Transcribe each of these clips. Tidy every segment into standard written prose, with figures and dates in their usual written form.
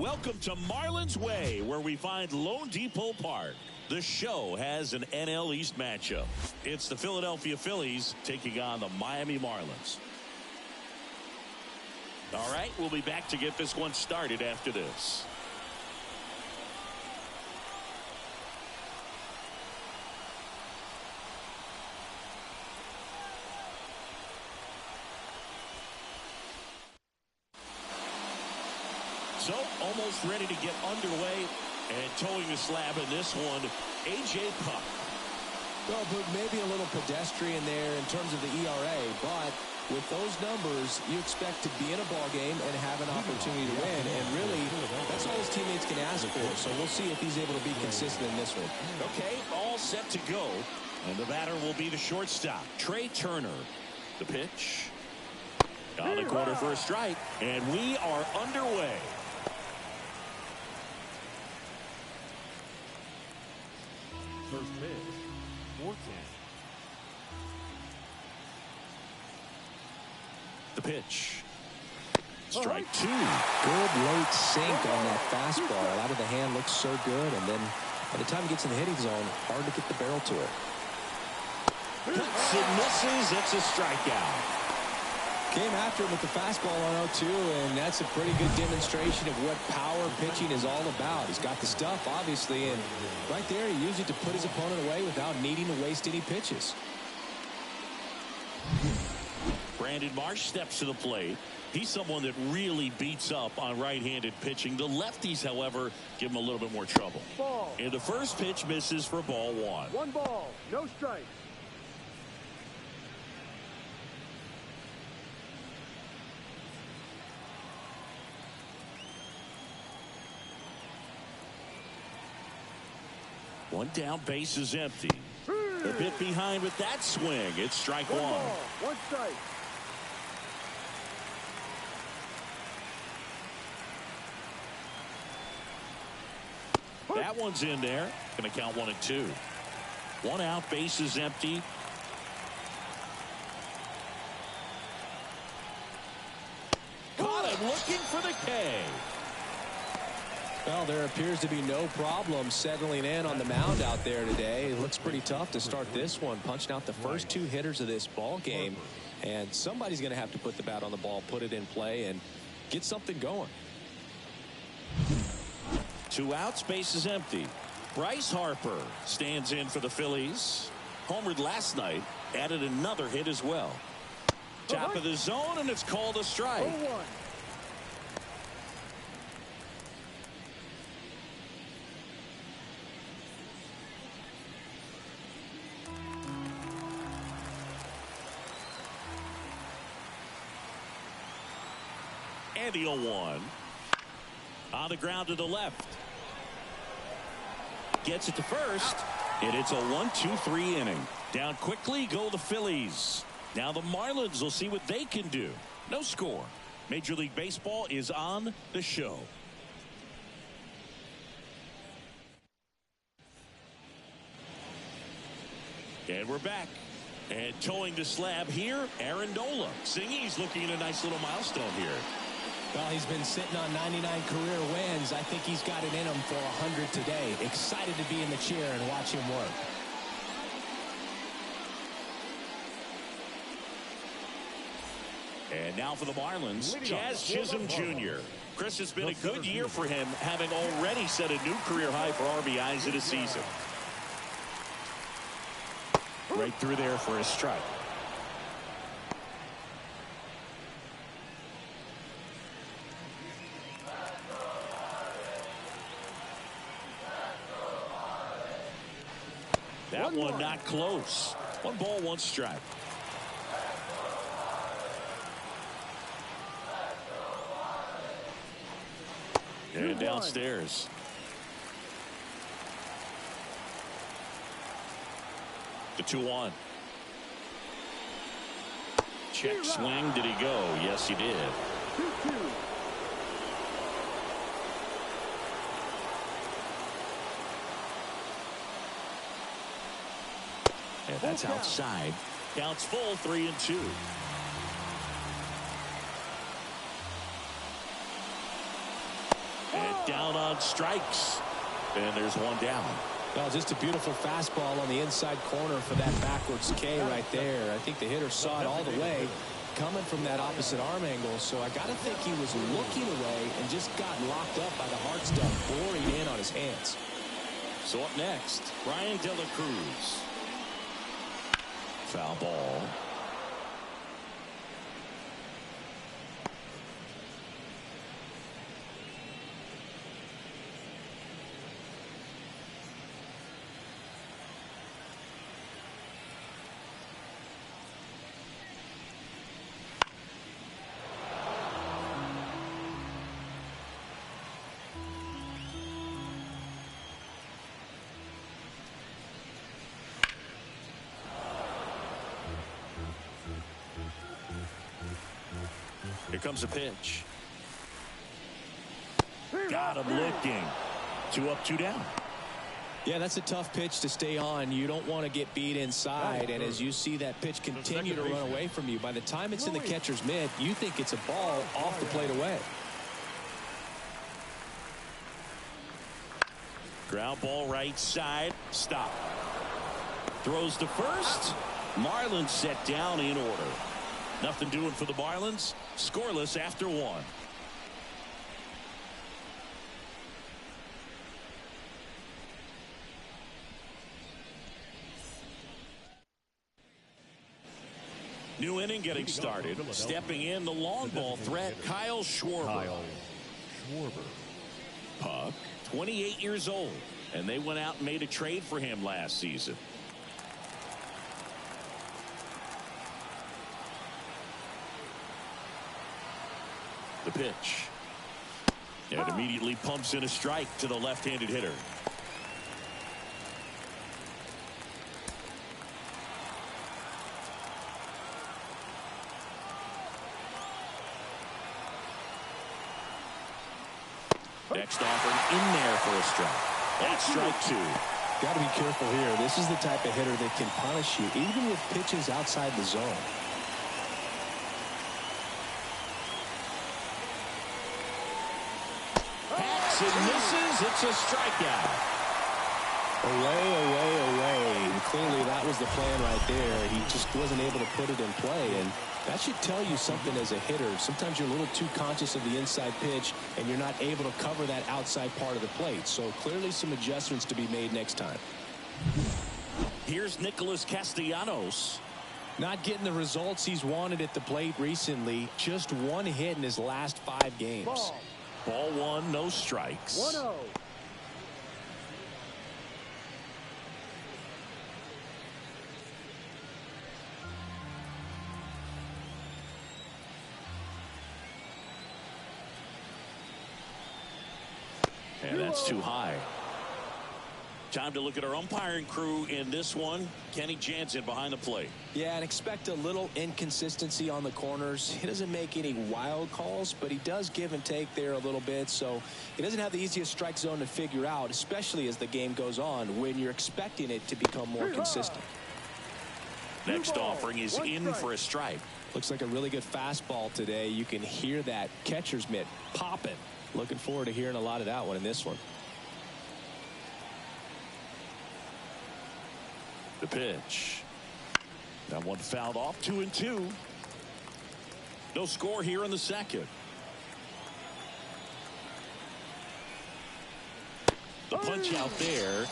Welcome to Marlins Way, where we find Lone Depot Park. The show has an NL East matchup. It's the Philadelphia Phillies taking on the Miami Marlins. All right, we'll be back to get this one started after this. So, almost ready to get underway, and towing the slab in this one, A.J. Puck. Well, but maybe a little pedestrian there in terms of the ERA, but with those numbers, you expect to be in a ball game and have an opportunity to win, and really, that's all his teammates can ask for, so we'll see if he's able to be consistent in this one. Okay, all set to go, and the batter will be the shortstop, Trey Turner. The pitch. On the corner for a strike, and we are underway. First pitch, 4-10. The pitch. Strike two. Good late sink on that fastball. Out of the hand, looks so good, and then by the time he gets in the hitting zone, hard to get the barrel to it. Cuts and misses. It's a strikeout. Came after him with the fastball on 0-2, and that's a pretty good demonstration of what power pitching is all about. He's got the stuff, obviously, and right there he used it to put his opponent away without needing to waste any pitches. Brandon Marsh steps to the plate. He's someone that really beats up on right-handed pitching. The lefties, however, give him a little bit more trouble. Ball. And the first pitch misses for ball one. 1 ball, no strike. One down, base is empty. A bit behind with that swing. It's strike one. 1 ball, 1 strike. That one's in there. Going to count 1 and 2. 1 out, base is empty. Caught him looking for the K. Well, there appears to be no problem settling in on the mound out there today. It looks pretty tough to start this one, punching out the first 2 hitters of this ball game. And somebody's going to have to put the bat on the ball, put it in play, and get something going. 2 outs, base is empty. Bryce Harper stands in for the Phillies. Homered last night, added another hit as well. Top of the zone, and it's called a strike. 0-1. And the 0-1. On the ground to the left. Gets it to first. And it's a 1-2-3 inning. Down quickly go the Phillies. Now the Marlins will see what they can do. No score. Major League Baseball is on the show. And we're back. And towing the slab here, Aaron Nola. Singy's looking at a nice little milestone here. Well, he's been sitting on 99 career wins. I think he's got it in him for 100 today. Excited to be in the chair and watch him work. And now for the Marlins, Jazz Chisholm Jr. Chris, it's been a good year for him, having already set a new career high for RBIs in a season. Right through there for a strike. That one not close. 1 ball, 1 strike. And downstairs. The 2-1. Check swing. Did he go? Yes, he did. 2-2. And that's outside. Counts full, 3-2. And down on strikes. And there's one down. Well, just a beautiful fastball on the inside corner for that backwards K right there. I think the hitter saw it all the way coming from that opposite arm angle. So I got to think he was looking away and just got locked up by the hard stuff pouring in on his hands. So up next, Brian De La Cruz. Foul ball. Here comes a pitch. Got him looking. 2 up, 2 down. Yeah, that's a tough pitch to stay on. You don't want to get beat inside, and as you see that pitch continue to run away from you, by the time it's in the catcher's mitt, you think it's a ball off the plate away. Ground ball right side. Stop. Throws to first. Marlins set down in order. Nothing doing for the Marlins. Scoreless after 1. New inning getting started. Stepping in the long ball threat, Kyle Schwarber. Puck, 28 years old. And they went out and made a trade for him last season. The pitch. And immediately pumps in a strike to the left-handed hitter. Next offering in there for a strike. That's strike 2. Got to be careful here. This is the type of hitter that can punish you even with pitches outside the zone. Hacks and misses. It's a strikeout. Away. And clearly that was the plan right there. He just wasn't able to put it in play, and that should tell you something as a hitter. Sometimes you're a little too conscious of the inside pitch, and you're not able to cover that outside part of the plate. So clearly some adjustments to be made next time. Here's Nicholas Castellanos. Not getting the results he's wanted at the plate recently. Just 1 hit in his last 5 games. Ball 1, no strikes. 1-0. And that's too high. Time to look at our umpiring crew in this one. Kenny Jansen behind the plate. Yeah, and expect a little inconsistency on the corners. He doesn't make any wild calls, but he does give and take there a little bit. So he doesn't have the easiest strike zone to figure out, especially as the game goes on, when you're expecting it to become more consistent. Next offering is in for a strike. Looks like a really good fastball today. You can hear that catcher's mitt popping. Looking forward to hearing a lot of that one in this one. The pitch. That one fouled off. 2-2. No score here in the second. The punch out there.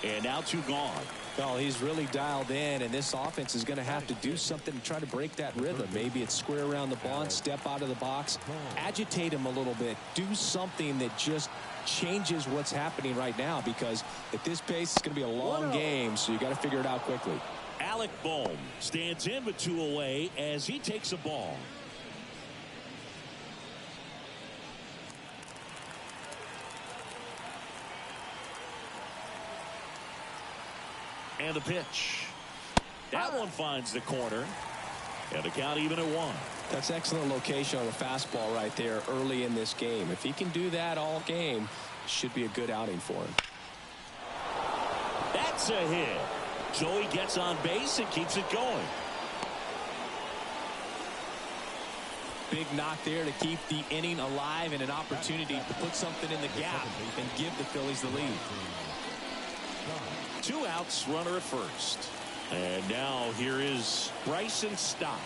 And now 2 gone. Well, he's really dialed in, and this offense is going to have to do something to try to break that rhythm. Maybe it's square around the bunt, step out of the box, agitate him a little bit, do something that just changes what's happening right now, because at this pace it's going to be a long game, so you got to figure it out quickly. Alec Bohm stands in with 2 away as he takes a ball. And the pitch. That one finds the corner. And the count even at 1. That's excellent location on the fastball right there early in this game. If he can do that all game, should be a good outing for him. That's a hit. Joey gets on base and keeps it going. big knock there to keep the inning alive and an opportunity to put something in the gap and give the Phillies the lead. 2 outs, runner at first. And now here is Bryson Stott.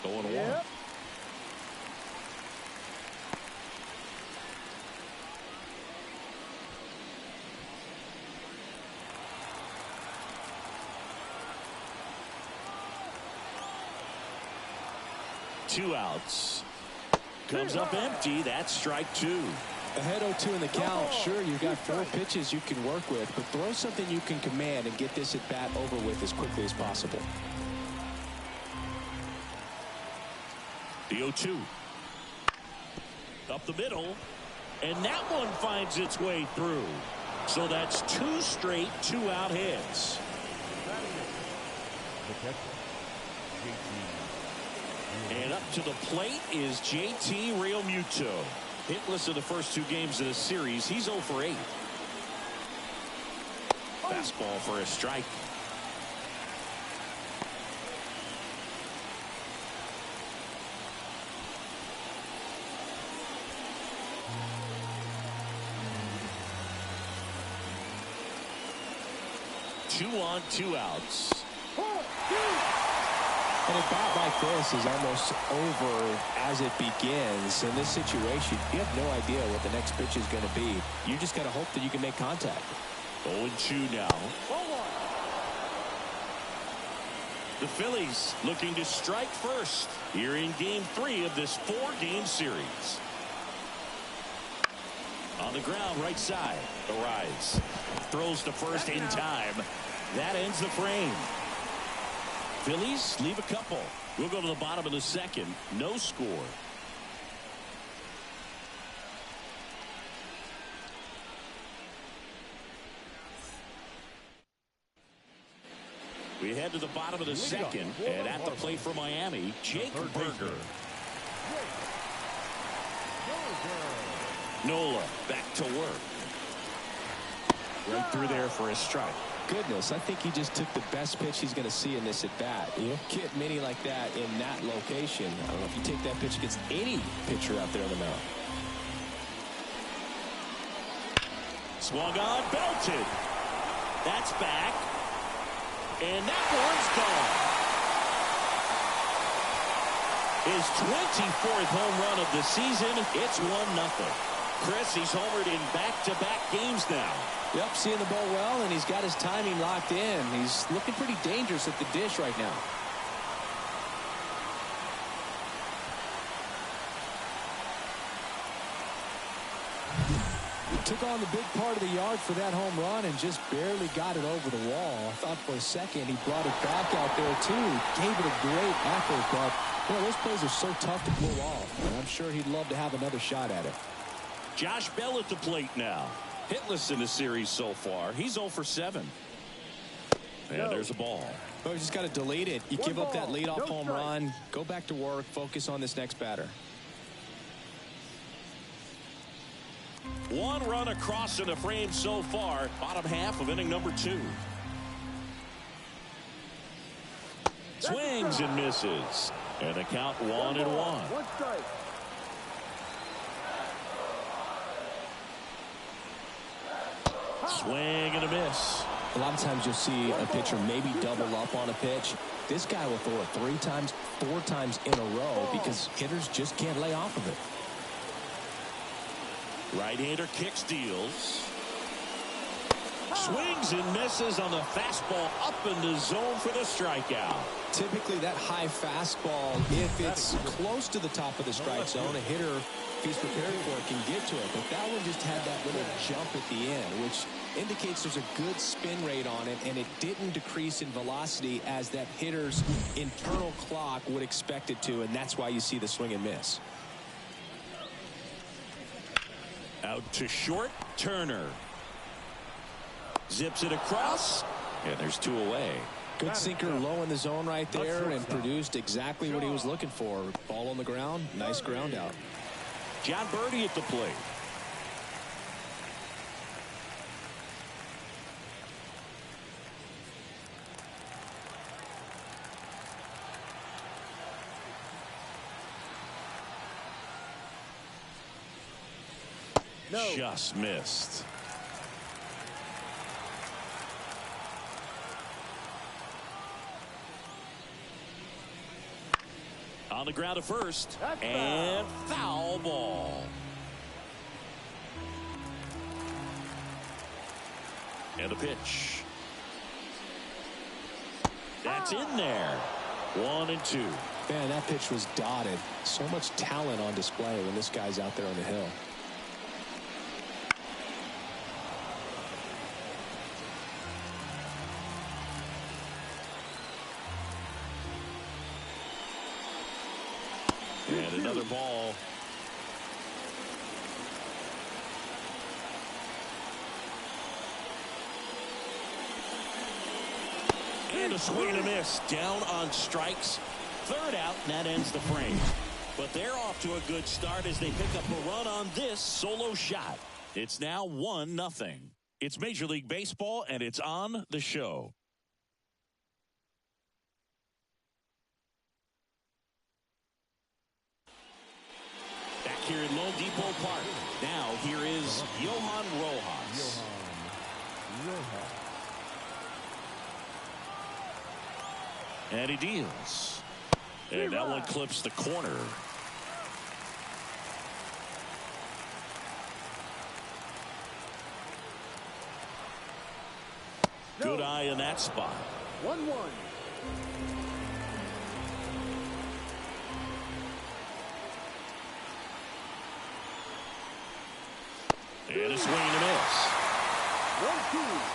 Going one. 2 outs. Comes up empty. That's strike 2. Ahead 0-2 in the count. Sure, you've got 4 pitches you can work with, but throw something you can command and get this at bat over with as quickly as possible. The 0-2. Up the middle. And that one finds its way through. So that's 2 straight 2-out hits. And up to the plate is JT Realmuto. Hitless in the first 2 games of the series. He's 0 for 8. Fastball for a strike. Two on, 2 outs. And a bat like this is almost over as it begins. In this situation, you have no idea what the next pitch is going to be. You just got to hope that you can make contact. 0-2 now. The Phillies looking to strike first here in game 3 of this 4-game series. On the ground, right side. Arise. Throws to first in time. That ends the frame. Phillies leave a couple. We'll go to the bottom of the 2nd. No score. We head to the bottom of the 2nd, and at the plate for Miami, Jake Burger. Nola back to work. Right through there for a strike. Goodness, I think he just took the best pitch he's going to see in this at bat. You don't get many like that in that location. I don't know if you take that pitch against any pitcher out there on the mound. Swung on, belted. That's back. And that one's gone. His 24th home run of the season. It's 1-0. Chris, he's homered in back-to-back games now. Yep, seeing the ball well, and he's got his timing locked in. He's looking pretty dangerous at the dish right now. He took on the big part of the yard for that home run and just barely got it over the wall. I thought for a second he brought it back out there too. Gave it a great effort, but you know, those plays are so tough to pull off. And I'm sure he'd love to have another shot at it. Josh Bell at the plate now. Hitless in the series so far. He's 0 for 7. And there's a ball. Oh, you just got to delete it. You give up that leadoff home run. Go back to work. Focus on this next batter. 1 run across in the frame so far. Bottom half of inning number 2. Swings and misses. And the count 1-1. 1 strike. Swing and a miss. A lot of times you'll see a pitcher maybe double up on a pitch. This guy will throw it 3 times, 4 times in a row because hitters just can't lay off of it. Right-hander kicks, deals. Swings and misses on the fastball up in the zone for the strikeout. Typically that high fastball, if it's close to the top of the strike zone, a hitter, if he's prepared for it, can get to it. But that one just had that little jump at the end, which indicates there's a good spin rate on it, and it didn't decrease in velocity as that hitter's internal clock would expect it to, and that's why you see the swing and miss. Out to short, Turner. Zips it across, and there's 2 away. Good sinker low in the zone right there and produced exactly what he was looking for. Ball on the ground, nice ground out. John Birdie at the plate. No. Just missed. On the ground to first. That's and foul ball. And a pitch. That's in there. 1-2. Man, that pitch was dotted. So much talent on display when this guy's out there on the hill. And another ball. And a swing and a miss. Down on strikes. Third out, and that ends the frame. But they're off to a good start as they pick up a run on this solo shot. It's now 1-0. It's Major League Baseball, and it's on the show. Back here in Lone Depot Park. Now here is Johan Rojas. And he deals. And that one clips the corner. Good eye in that spot. 1-1. And a swing and a miss. 1-2.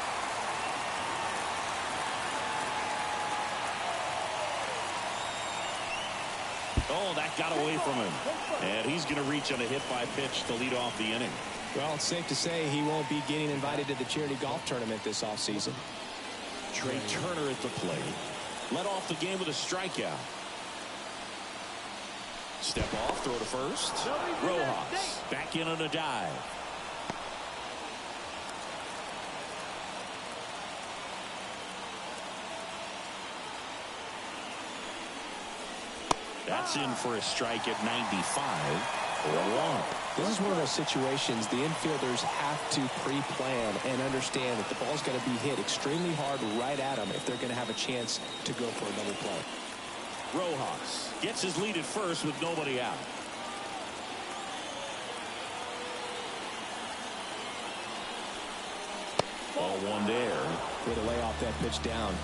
Oh, that got away from him. And he's going to reach on a hit-by-pitch to lead off the inning. Well, it's safe to say he won't be getting invited to the charity golf tournament this offseason. Trey Turner at the plate. Led off the game with a strikeout. Step off, throw to first. Rojas back in on a dive. That's in for a strike at 95 for a walk. This is one of those situations the infielders have to pre-plan and understand that the ball's got to be hit extremely hard right at them if they're going to have a chance to go for another play. Rojas gets his lead at first with nobody out. Ball one there. Way to lay off that pitch down.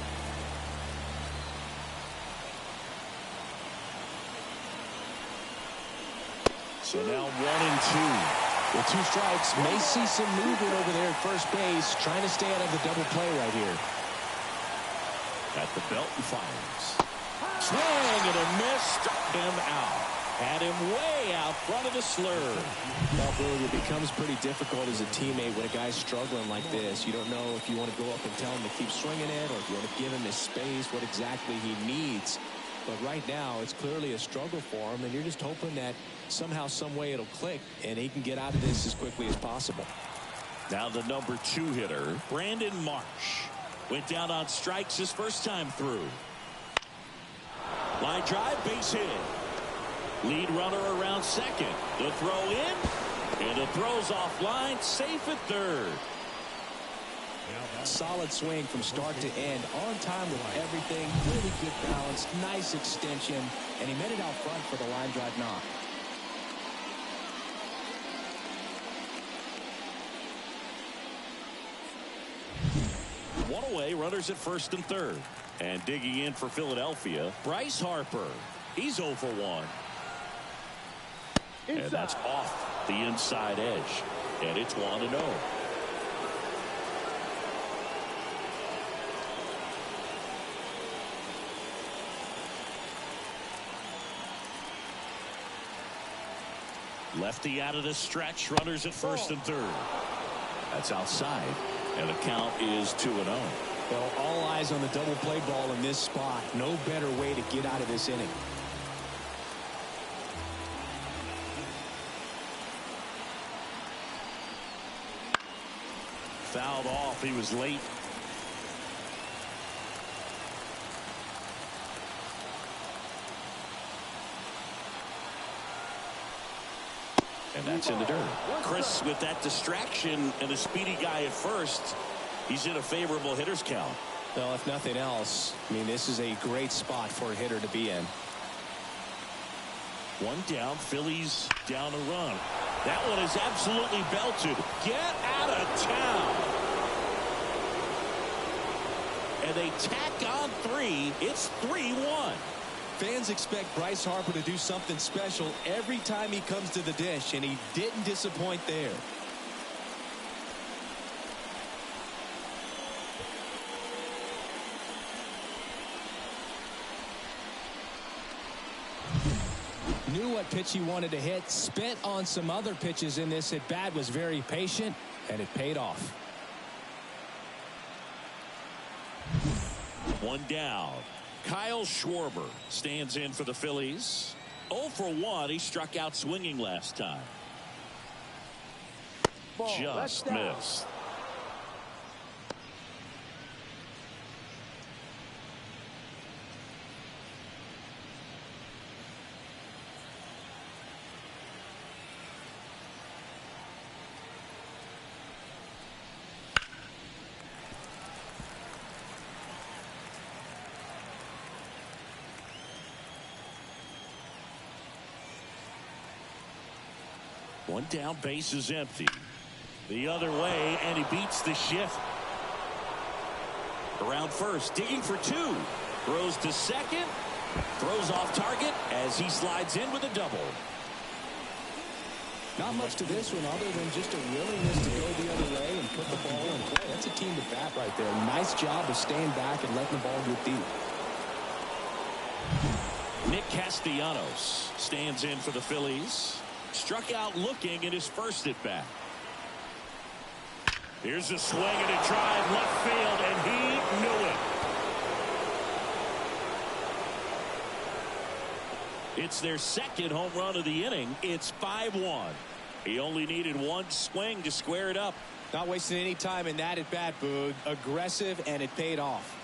So now 1-2. With 2 strikes, may see some movement over there at first base, trying to stay out of the double play right here. At the belt and fires. Swing and a miss. Struck him out. Had him way out front of the slur. Well, Boog, it becomes pretty difficult as a teammate when a guy's struggling like this. You don't know if you want to go up and tell him to keep swinging it or if you want to give him his space, what exactly he needs. But right now, it's clearly a struggle for him, and you're just hoping that somehow, some way it'll click, and he can get out of this as quickly as possible. Now the number 2 hitter, Brandon Marsh. Went down on strikes his first time through. Line drive, base hit. Lead runner around second. The throw in, and the throw's offline, safe at third. Solid swing from start to end, on time with everything, really good balance, nice extension, and he made it out front for the line drive knock. One away, runners at first and third. And digging in for Philadelphia, Bryce Harper. He's 0 for 1. And that's off the inside edge. And it's 1-0. Lefty out of the stretch, runners at first and third. That's outside, and the count is 2-0. Well, all eyes on the double play ball in this spot. No better way to get out of this inning. Fouled off. He was late. And And that's in the dirt. Chris, with that distraction and a speedy guy at first, he's in a favorable hitter's count. Well, if nothing else, I mean, this is a great spot for a hitter to be in. One down, Phillies down a run. That one is absolutely belted. Get out of town. And they tack on 3. It's 3-1. Fans expect Bryce Harper to do something special every time he comes to the dish, and he didn't disappoint there. Knew what pitch he wanted to hit, spent on some other pitches in this at bat, was very patient, and it paid off. One down. Kyle Schwarber stands in for the Phillies. 0 for 1. He struck out swinging last time. Just missed. One down, base is empty. The other way, and he beats the shift. Around first, digging for 2. Throws to second. Throws off target as he slides in with a double. Not much to this one other than just a willingness to go the other way and put the ball in play. That's a team to bat right there. Nice job of staying back and letting the ball get deep. Nick Castellanos stands in for the Phillies. Struck out looking in his first at bat. Here's a swing and a drive left field, and he knew it. It's their second home run of the inning. It's 5-1. He only needed one swing to square it up. Not wasting any time in that at bat, Boog. Aggressive, and it paid off.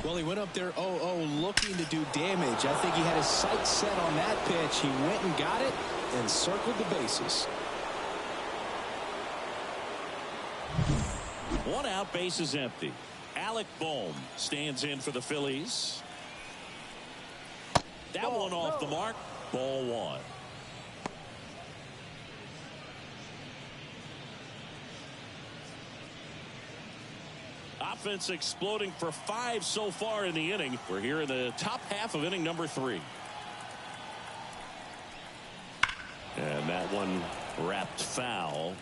Well, he went up there 0-0 looking to do damage. I think he had his sights set on that pitch. He went and got it and circled the bases. One out, base is empty. Alec Bohm stands in for the Phillies. That one off the mark. Ball 1. Offense exploding for 5 so far in the inning. We're here in the top half of inning number 3. And that one wrapped foul.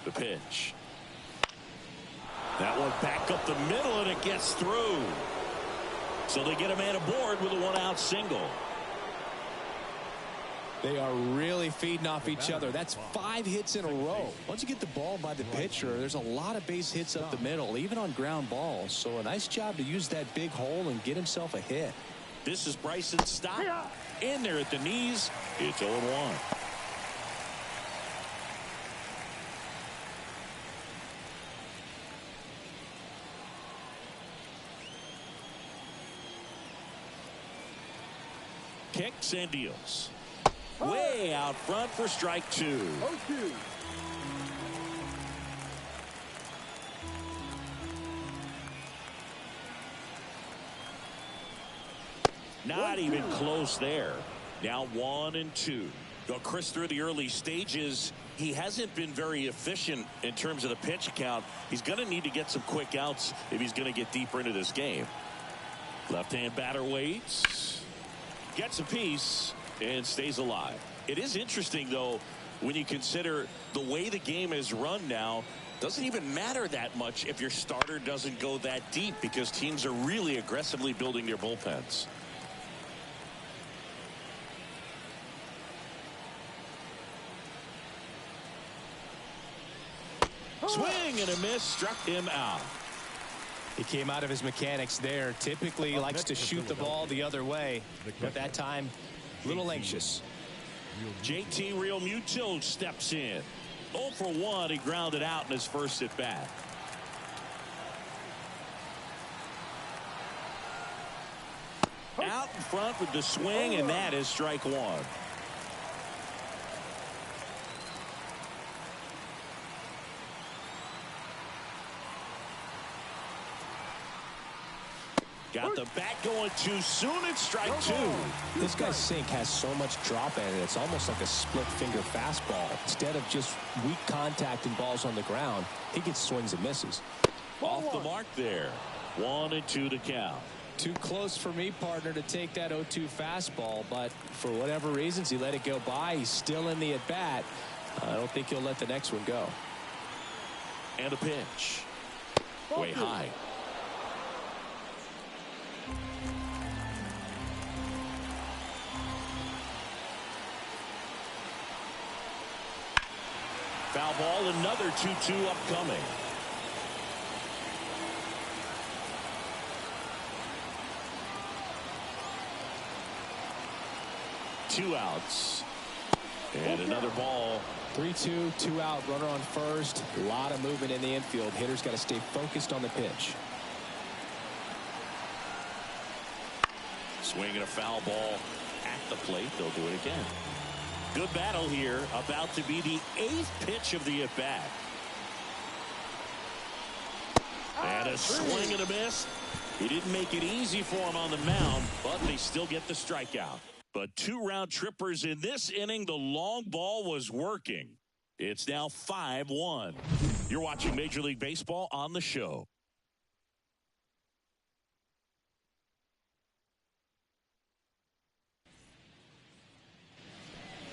The pitch. That one back up the middle, and it gets through. So they get a man aboard with a 1-out single. They are really feeding off each other. That's 5 hits in a row. Once you get the ball by the pitcher, there's a lot of base hits up the middle, even on ground balls. So a nice job to use that big hole and get himself a hit. This is Bryson's stop. In there at the knees. It's 0-1. Kicks and deals. Way out front for strike 2. 0-2. Not even close there. Now 1-2. Well, Chris, through the early stages, he hasn't been very efficient in terms of the pitch count. He's going to need to get some quick outs if he's going to get deeper into this game. Left-hand batter waits. Gets a piece and stays alive. It is interesting, though, when you consider the way the game is run now. Doesn't even matter that much if your starter doesn't go that deep, because teams are really aggressively building their bullpens. Swing and a miss, struck him out. He came out of his mechanics there. Typically he likes to shoot the ball the other way, but that time a little anxious. JT Realmuto steps in. 0 for 1. He grounded out in his first at bat. Out in front with the swing, and that is strike one. Got the bat going too soon. It's strike two. This guy's sink has so much drop in it. It's almost like a split finger fastball. Instead of just weak contact and balls on the ground, he gets swings and misses. Off the mark there. 1-2 to count. Too close for me, partner, to take that 0-2 fastball, but for whatever reasons, he let it go by. He's still in the at-bat. I don't think he'll let the next one go. And a pitch. Way high. Foul ball, another 2-2 upcoming. Two outs. And another ball. 3-2, 2 out, runner on first. A lot of movement in the infield. Hitter's got to stay focused on the pitch. Swinging a foul ball at the plate. They'll do it again. Good battle here. About to be the 8th pitch of the at-bat. And a swing and a miss. He didn't make it easy for him on the mound, but they still get the strikeout. But 2 round trippers in this inning. The long ball was working. It's now 5-1. You're watching Major League Baseball on the show.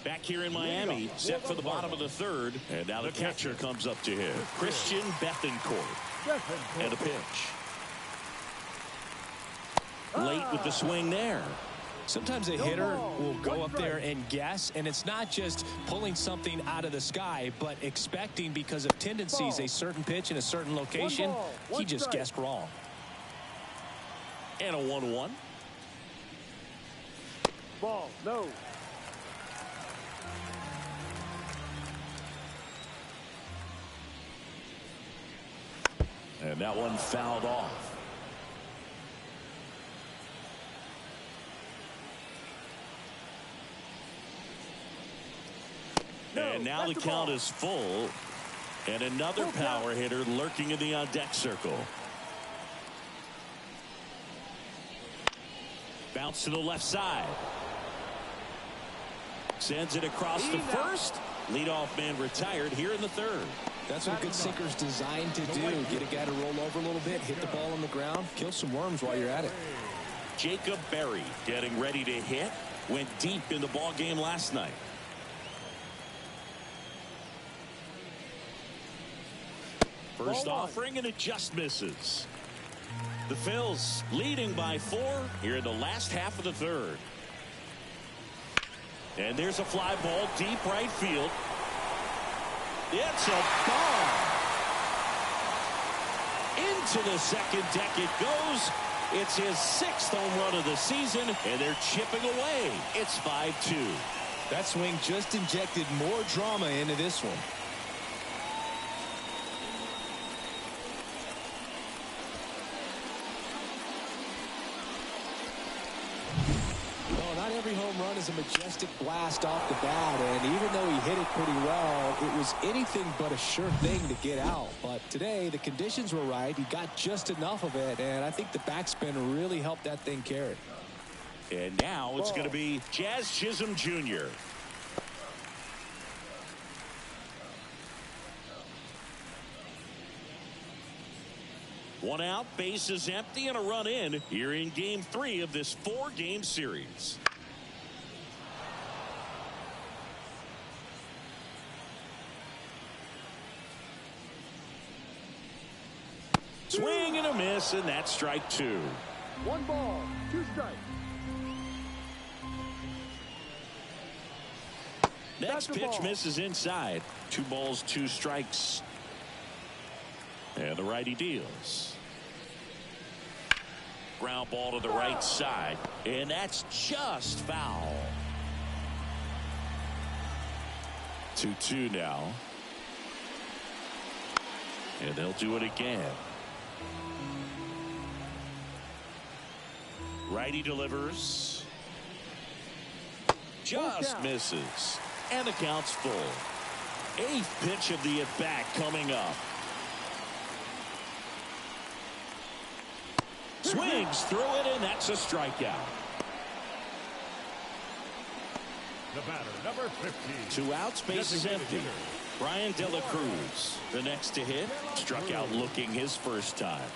Back here in Miami, set for the bottom of the third. And now the catcher comes up to him. Christian Bethancourt. And a pitch. Late with the swing there. Sometimes a hitter will go up there and guess, and it's not just pulling something out of the sky, but expecting because of tendencies a certain pitch in a certain location. He just guessed wrong. And a 1-1. Ball, no. And that one fouled off. And now the count is full. And another power hitter lurking in the on-deck circle. Bounce to the left side. Sends it across the first. Leadoff man retired here in the third. That's what a good sinker's designed to do. Get a guy to roll over a little bit, hit the ball on the ground, kill some worms while you're at it. Jacob Berry getting ready to hit. Went deep in the ball game last night. First offering, and it just misses. The Phils leading by 4 here in the last half of the third. And there's a fly ball deep right field. It's a bomb. Into the second deck it goes. It's his 6th home run of the season, and they're chipping away. It's 5-2. That swing just injected more drama into this one. Every home run is a majestic blast off the bat, and even though he hit it pretty well, it was anything but a sure thing to get out. But today the conditions were right. He got just enough of it, and I think the backspin really helped that thing carry. And now it's going to be Jazz Chisholm Jr. One out, base is empty, and a run in here in game 3 of this 4-game series. Swing and a miss, and that's strike 2. 1 ball, 2 strikes. Next pitch misses inside. 2 balls, 2 strikes. And the righty deals. Ground ball to the right side, and that's just foul. 2-2 now. And they'll do it again. Righty delivers. Just misses. And the count's full. 8th pitch of the at-bat coming up. Swings through it, and that's a strikeout. The batter, number 50. 2 outs, base is empty. Brian De La Cruz, the next to hit, struck out looking his first time.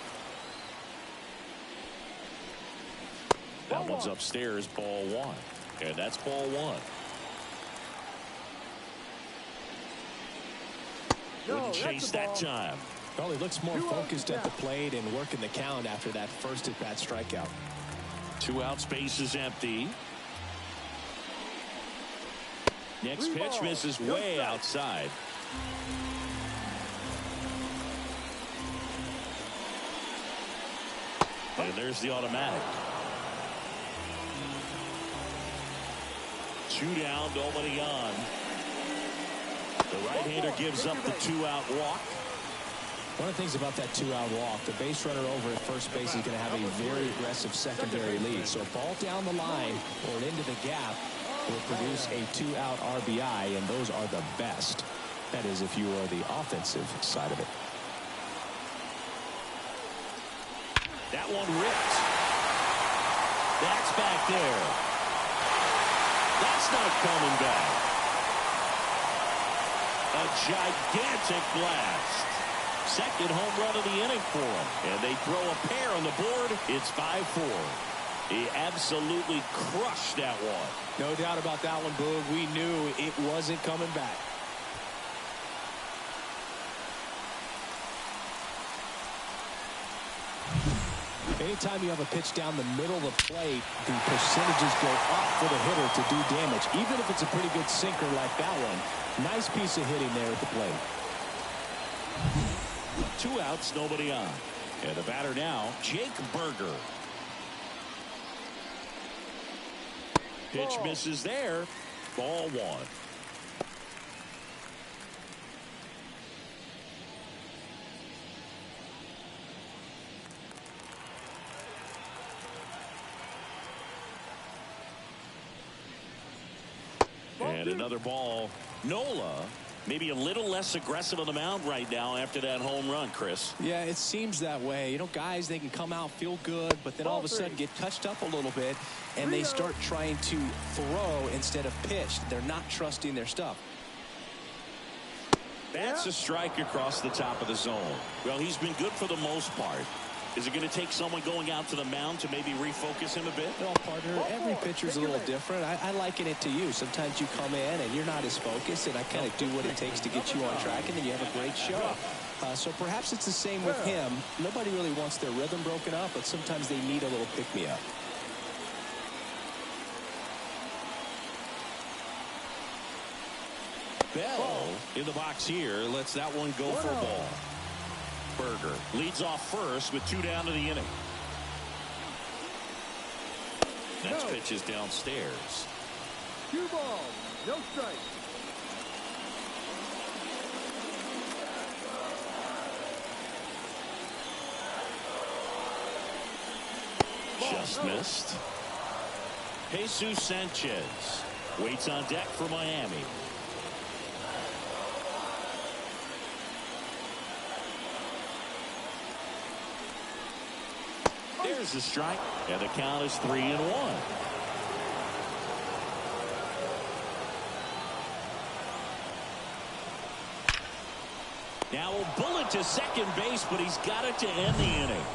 That one's upstairs, ball 1. And that's ball 1. Wouldn't chase that time. Well, he looks more focused at the plate and working the count after that first at-bat strikeout. 2 outs, base is empty. Next pitch misses way outside. And there's the automatic. 2 down, nobody on. The right-hander gives up the 2-out walk. One of the things about that 2-out walk, the base runner over at first base is going to have a very aggressive secondary lead. So a ball down the line or into the gap will produce a 2-out RBI, and those are the best. That is, if you are the offensive side of it. That one ripped. That's back there. That's not coming back. A gigantic blast. Second home run of the inning for him. And they throw a pair on the board. It's 5-4. He absolutely crushed that one. No doubt about that one, Boog. We knew it wasn't coming back. Anytime you have a pitch down the middle of the plate, the percentages go up for the hitter to do damage, even if it's a pretty good sinker like that one. Nice piece of hitting there at the plate. 2 outs, nobody on. And the batter now, Jake Berger. Pitch misses there. Ball 1. And another ball. Nola maybe a little less aggressive on the mound right now after that home run, Chris. Yeah, it seems that way. You know, guys, they can come out, feel good, but then all of a sudden get touched up a little bit, and they start trying to throw instead of pitch. They're not trusting their stuff. That's a strike across the top of the zone. Well, he's been good for the most part. Is it going to take someone going out to the mound to maybe refocus him a bit? Well, partner, every pitcher's a little different. I liken it to you. Sometimes you come in and you're not as focused, and I kind of do what it takes to get you on track, and then you have a great show. So perhaps it's the same with him. Nobody really wants their rhythm broken up, but sometimes they need a little pick-me-up. Bell in the box here lets that one go for a ball. Berger leads off first with 2 down to the inning. Next pitch is downstairs. 2 balls, no strike. Just missed. Jesus Sanchez waits on deck for Miami. There's the strike, and the count is 3-1. Now a bullet to second base, but he's got it to end the inning.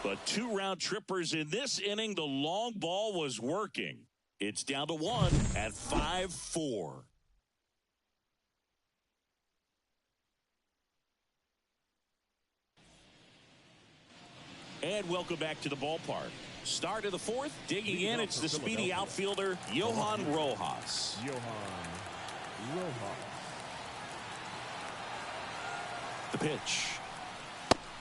But 2 round trippers in this inning. The long ball was working. It's down to 1 at 5-4. And welcome back to the ballpark. Start of the 4th, digging in, it's the speedy outfielder, Johan Rojas. The pitch.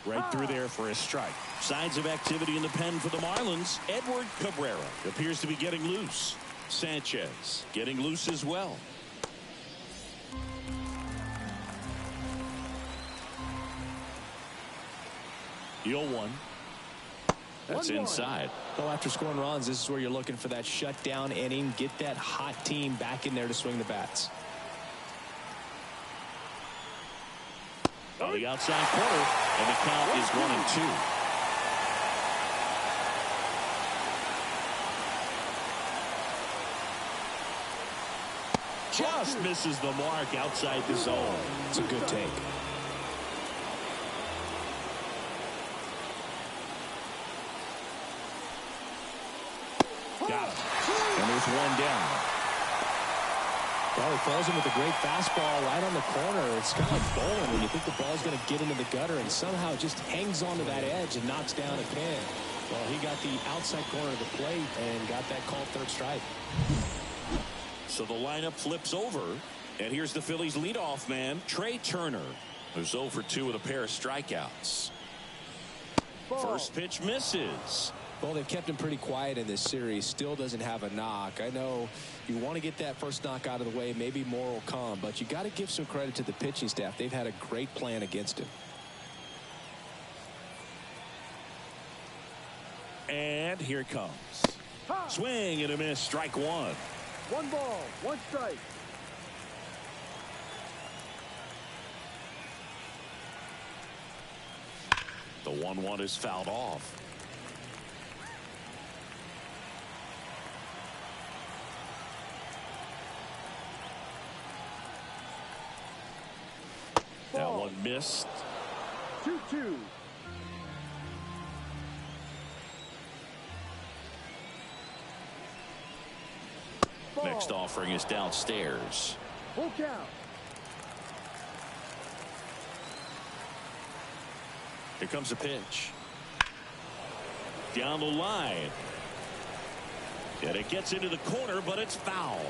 Right through there for a strike. Signs of activity in the pen for the Marlins. Edward Cabrera appears to be getting loose. Sanchez getting loose as well. 0-1. That's inside. Well, after scoring runs, this is where you're looking for that shutdown inning. Get that hot team back in there to swing the bats. On the outside corner, and the count is 1-2. Just misses the mark outside the zone. It's a good take. Got him. And there's one down. Well, he falls in with a great fastball right on the corner. It's kind of like bowling when you think the ball's going to get into the gutter and somehow just hangs onto that edge and knocks down a pin. Well, he got the outside corner of the plate and got that called third strike. So the lineup flips over, and here's the Phillies leadoff man, Trey Turner, who's 0 for 2 with a pair of strikeouts. First pitch misses. Well, they've kept him pretty quiet in this series. Still doesn't have a knock. I know you want to get that first knock out of the way. Maybe more will come, but you got to give some credit to the pitching staff. They've had a great plan against him. And here it comes. Swing and a miss, strike one. 1 ball, 1 strike. The 1-1 is fouled off. That one missed. 2-2. Next offering is downstairs. Full count. Here comes a pitch. Down the line. And it gets into the corner, but it's foul.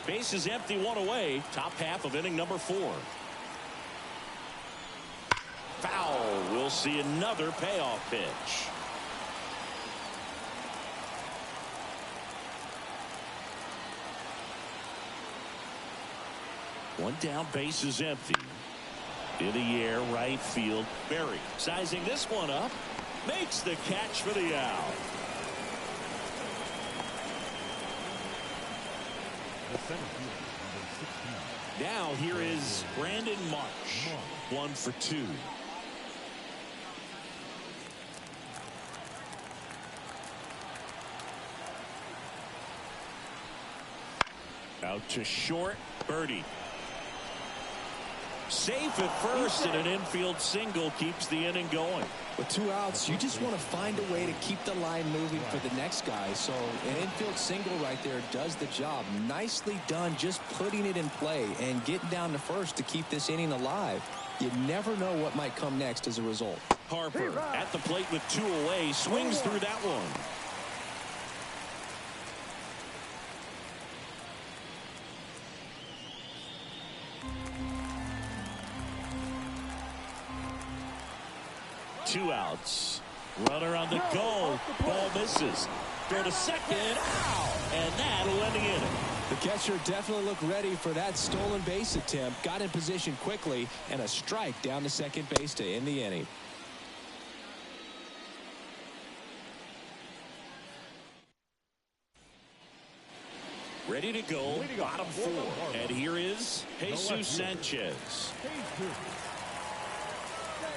Base is empty, 1 away. Top half of inning number 4. Foul. We'll see another payoff pitch. One down, base is empty. In the air, right field. Berry sizing this one up. Makes the catch for the out. Now here is Brandon Marsh. 1 for 2. Out to short. Birdie. Safe at first, and an infield single keeps the inning going. With 2 outs, you just want to find a way to keep the line moving for the next guy. So an infield single right there does the job. Nicely done, just putting it in play and getting down to first to keep this inning alive. You never know what might come next as a result. Harper at the plate with 2 away, swings through that one. Two outs. Runner on the go. Ball misses. Throw to second. Ow! And that'll end the inning. The catcher definitely looked ready for that stolen base attempt. Got in position quickly, and a strike down to second base to end the inning. Ready to go. Bottom 4. And here is Jesus Sanchez.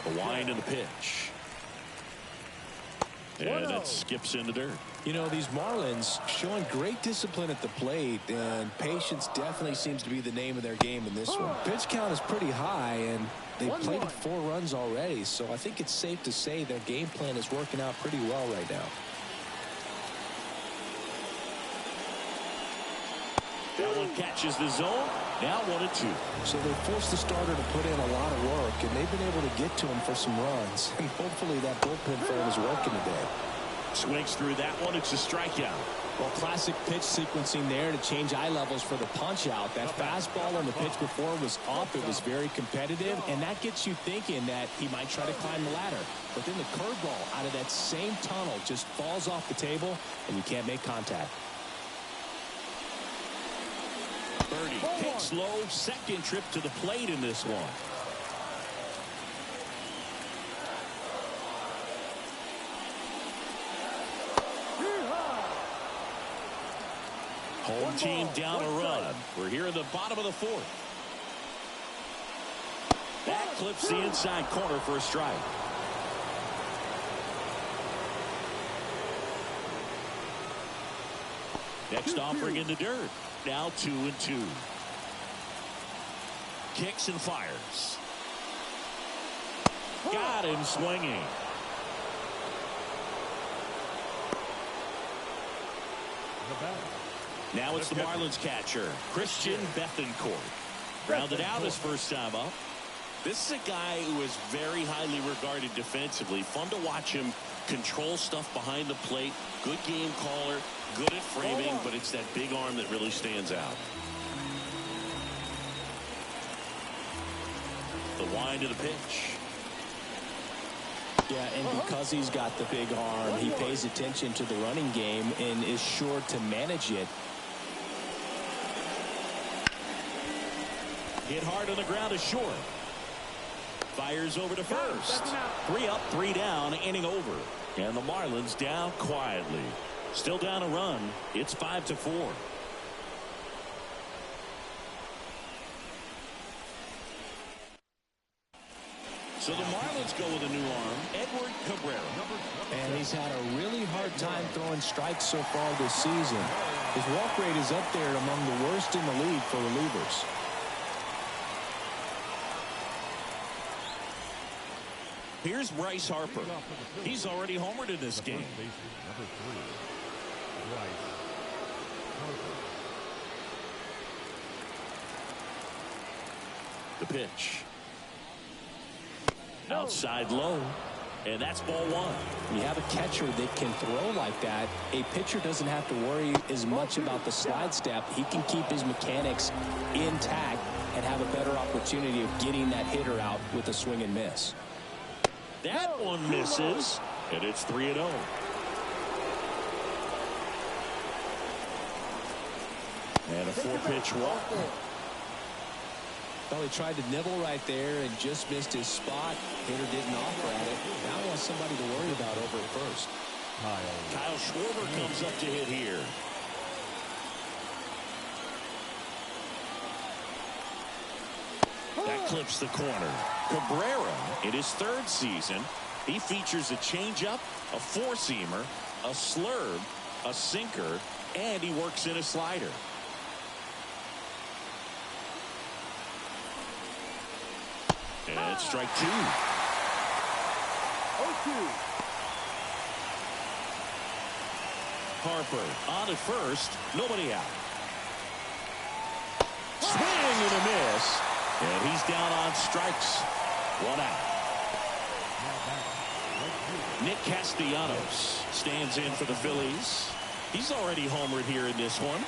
The wind and the pitch. And it skips into dirt. You know, these Marlins showing great discipline at the plate, and patience definitely seems to be the name of their game in this one. Pitch count is pretty high, and they've played 4 runs already, so I think it's safe to say their game plan is working out pretty well right now. That one catches the zone. Now 1-2. So they forced the starter to put in a lot of work, and they've been able to get to him for some runs. And hopefully that bullpen for him is working today. Swings through that one. It's a strikeout. Well, classic pitch sequencing there to change eye levels for the punch out. That fastball on the pitch before was up. It was very competitive, and that gets you thinking that he might try to climb the ladder. But then the curveball out of that same tunnel just falls off the table, and you can't make contact. Birdie takes low, second trip to the plate in this one. Home team down a run. We're here in the bottom of the fourth. That clips the inside corner for a strike. Next offering in the dirt. Now 2-2. Kicks and fires. Got him swinging. Now it's the Marlins catcher, Christian Bethancourt. Grounded out his first time up. This is a guy who is very highly regarded defensively. Fun to watch him control stuff behind the plate. Good game caller, good at framing, but it's that big arm that really stands out. The wind of the pitch. Yeah, and because he's got the big arm, he pays attention to the running game and is sure to manage it. Hit hard on the ground is short. Fires over to first. 3 up, 3 down, inning over. And the Marlins down quietly. Still down a run. It's 5-4. So the Marlins go with a new arm, Edward Cabrera. And he's had a really hard time throwing strikes so far this season. His walk rate is up there among the worst in the league for relievers. Here's Bryce Harper. He's already homered in this game. The pitch. Outside low. And that's ball 1. You have a catcher that can throw like that. A pitcher doesn't have to worry as much about the slide step. He can keep his mechanics intact and have a better opportunity of getting that hitter out with a swing and miss. That one misses, and it's 3-0. And a 4-pitch walk. Well, he tried to nibble right there and just missed his spot. Hitter didn't offer at it. Now he wants somebody to worry about over at first. Kyle Schwarber comes up to hit here. That clips the corner. Cabrera, in his 3rd season, he features a changeup, a 4-seamer, a slurve, a sinker, and he works in a slider. And it's strike 2. 0-2. Harper on at first, nobody out. Swing and a miss. And he's down on strikes. 1 out. Nick Castellanos stands in for the Phillies. He's already homered here in this one.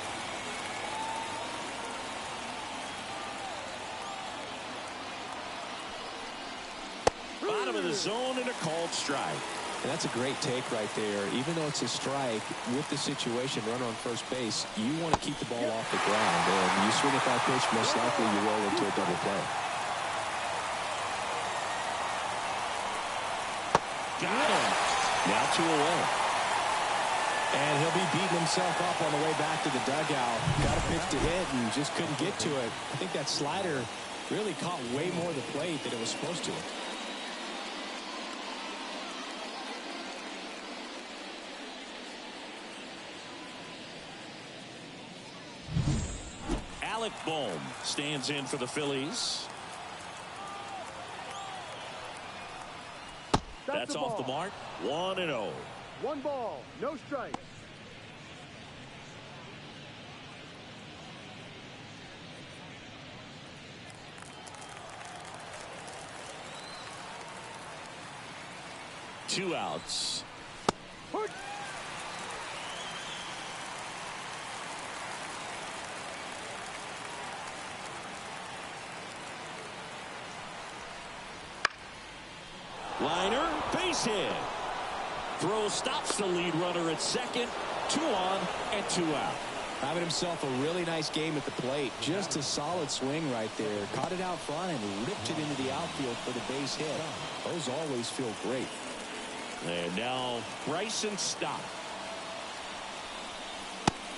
Bottom of the zone and a called strike. And that's a great take right there. Even though it's a strike, with the situation, runner on first base, you want to keep the ball off the ground. And you swing at that pitch, most likely you roll into a double play. Got him. Now 2 away. And he'll be beating himself up on the way back to the dugout. Got a pitch to hit and just couldn't get to it. I think that slider really caught way more of the plate than it was supposed to. Alec Bohm stands in for the Phillies. That's off the mark. 1-0. 1 ball, no strikes. Two outs. Liner, base hit. Throw stops the lead runner at second. 2 on and 2 out. Having himself a really nice game at the plate. Just a solid swing right there. Caught it out front and ripped it into the outfield for the base hit. Those always feel great. And now Bryson Stott.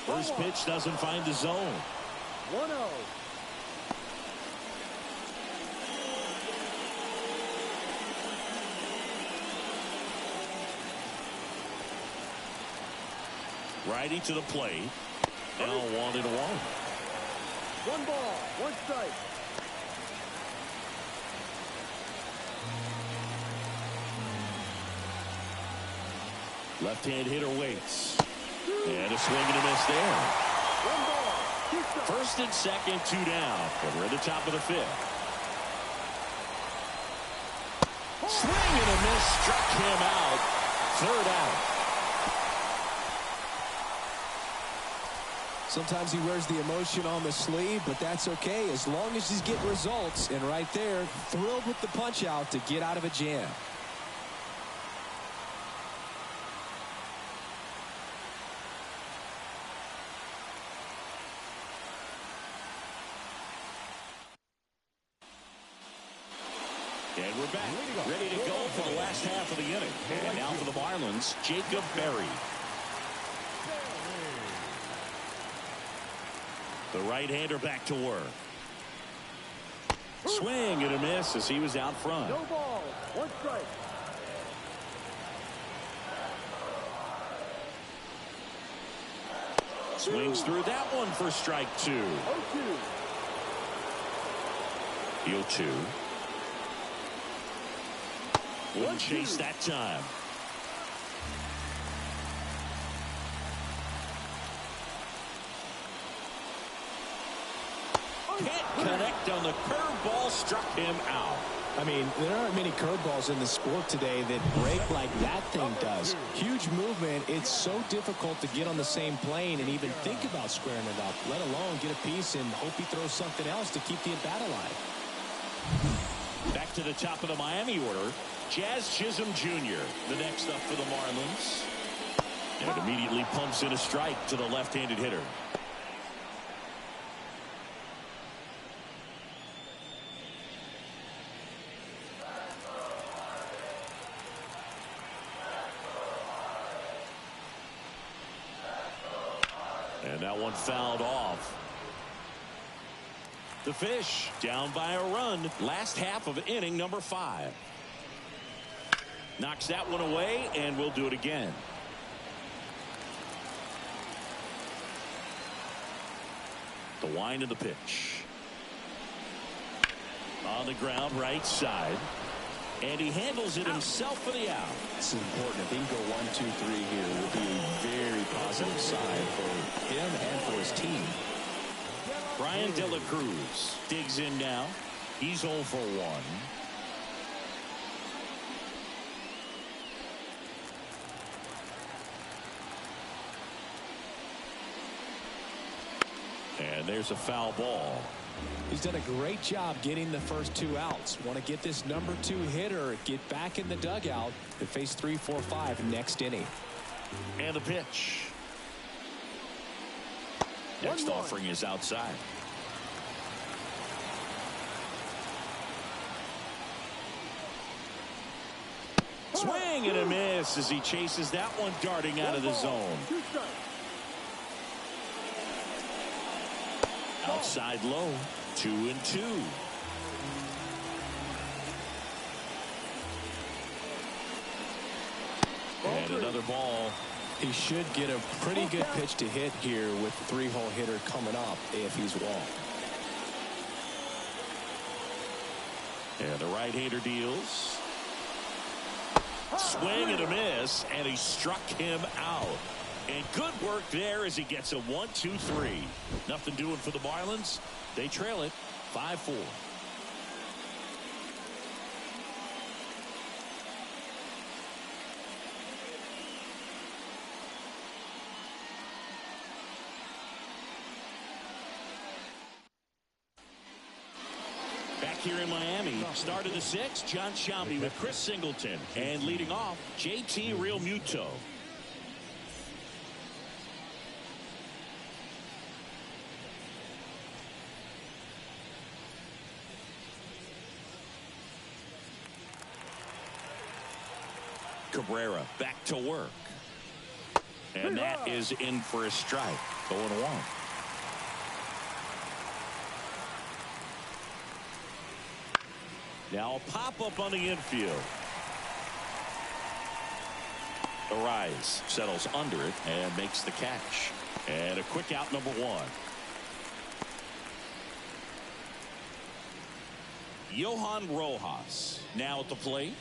First pitch doesn't find the zone. 1-0. Righty to the plate. Now 1-1. 1 ball, 1 strike. Left-hand hitter waits. And a swing and a miss there. 1 ball, 2 strikes. First and second, 2 down. And we're at the top of the 5th. Swing and a miss. Struck him out. 3rd out. Sometimes he wears the emotion on the sleeve, but that's okay as long as he's getting results. And right there, thrilled with the punch out to get out of a jam. And we're back, ready to go for the last half of the inning. And now for the Marlins, Jacob Berry. The right-hander back to work. Swing and a miss as he was out front. No ball, 1 strike. Swings through that one for strike 2. 0-2. The 0-2. Wouldn't chase that time. Can't connect on the curveball, struck him out. I mean, there aren't many curveballs in the sport today that break like that thing does. Huge movement. It's so difficult to get on the same plane and even think about squaring it up, let alone get a piece and hope he throws something else to keep the at-bat alive. Back to the top of the Miami order, Jazz Chisholm Jr., the next up for the Marlins. And immediately pumps in a strike to the left-handed hitter. And that one fouled off. The Fish down by a run. Last half of inning number 5. Knocks that one away, and we'll do it again. The wind of the pitch. On the ground, right side. And he handles it himself for the out. It's important. If he can go 1, 2, 3 here, it will be a very positive sign for him and for his team. Brian De La Cruz digs in now. He's 0 for 1. And there's a foul ball. He's done a great job getting the first 2 outs. Want to get this number 2 hitter, get back in the dugout to face 3, 4, 5 next inning. And the pitch. Next offering is outside. Swing and a miss as he chases that one darting out of the zone. Outside low, 2-2. And another ball. He should get a pretty good pitch to hit here with the 3-hole hitter coming up if he's walked. And the right-hander deals. Swing and a miss, and he struck him out. And good work there as he gets a 1-2-3. Nothing doing for the Marlins. They trail it 5-4. Back here in Miami, start of the 6th, John Sciambi with Chris Singleton. And leading off, JT Realmuto. Cabrera back to work. And that is in for a strike. 0-1. Now a pop-up on the infield. Arise settles under it and makes the catch. And a quick out, number 1. Johan Rojas now at the plate.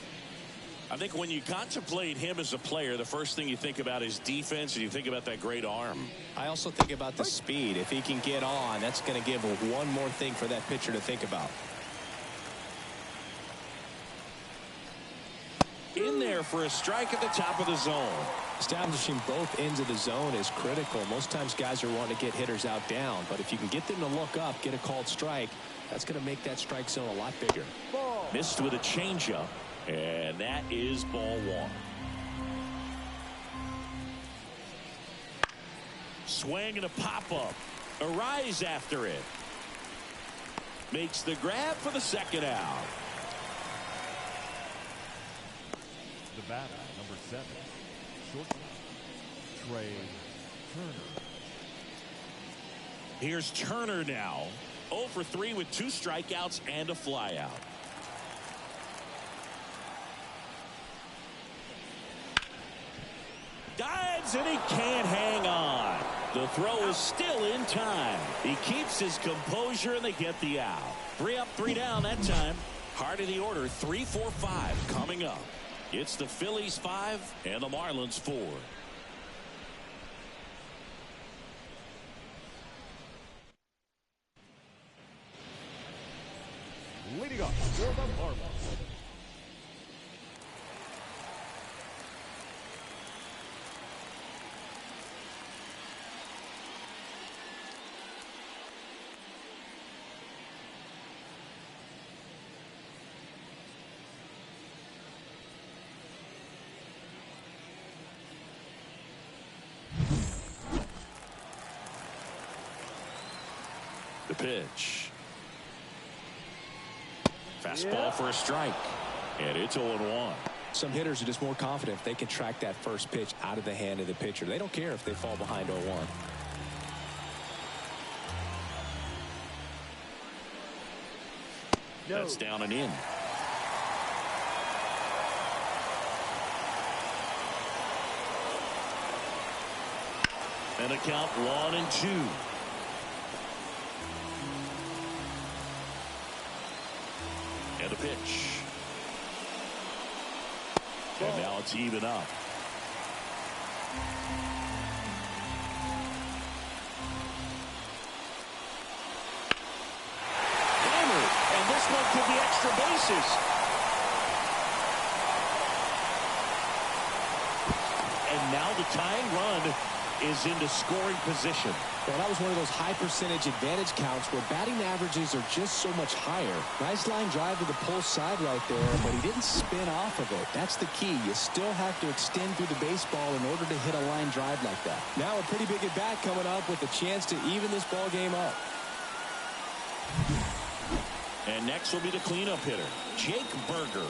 I think when you contemplate him as a player, the first thing you think about is defense, and you think about that great arm. I also think about the speed. If he can get on, that's going to give one more thing for that pitcher to think about. In there for a strike at the top of the zone. Establishing both ends of the zone is critical. Most times guys are wanting to get hitters out down, but if you can get them to look up, get a called strike, that's going to make that strike zone a lot bigger. Ball. Missed with a changeup, and that is ball 1. Swing and a pop-up. Arise after it. Makes the grab for the second out. The batter, number 7, shortstop, Trey Turner. Here's Turner now. 0 for 3 with 2 strikeouts and a flyout. Dives and he can't hang on. The throw is still in time. He keeps his composure and they get the out. 3 up, 3 down that time. Heart of the order, 3, 4, 5 coming up. It's the Phillies 5 and the Marlins 4. Leading up for the Marlins. The pitch. Fastball for a strike. And it's 0-1. Some hitters are just more confident if they can track that first pitch out of the hand of the pitcher. They don't care if they fall behind 0-1. No. That's down and in. And a count 1-2. And a pitch. And now it's even up. Hammered. And this one could be extra bases. And now the tying run is into scoring position. Well, that was one of those high percentage advantage counts where batting averages are just so much higher. Nice line drive to the pull side right there, but he didn't spin off of it. That's the key. You still have to extend through the baseball in order to hit a line drive like that. Now a pretty big at bat coming up with a chance to even this ball game up. And next will be the cleanup hitter, Jake Berger.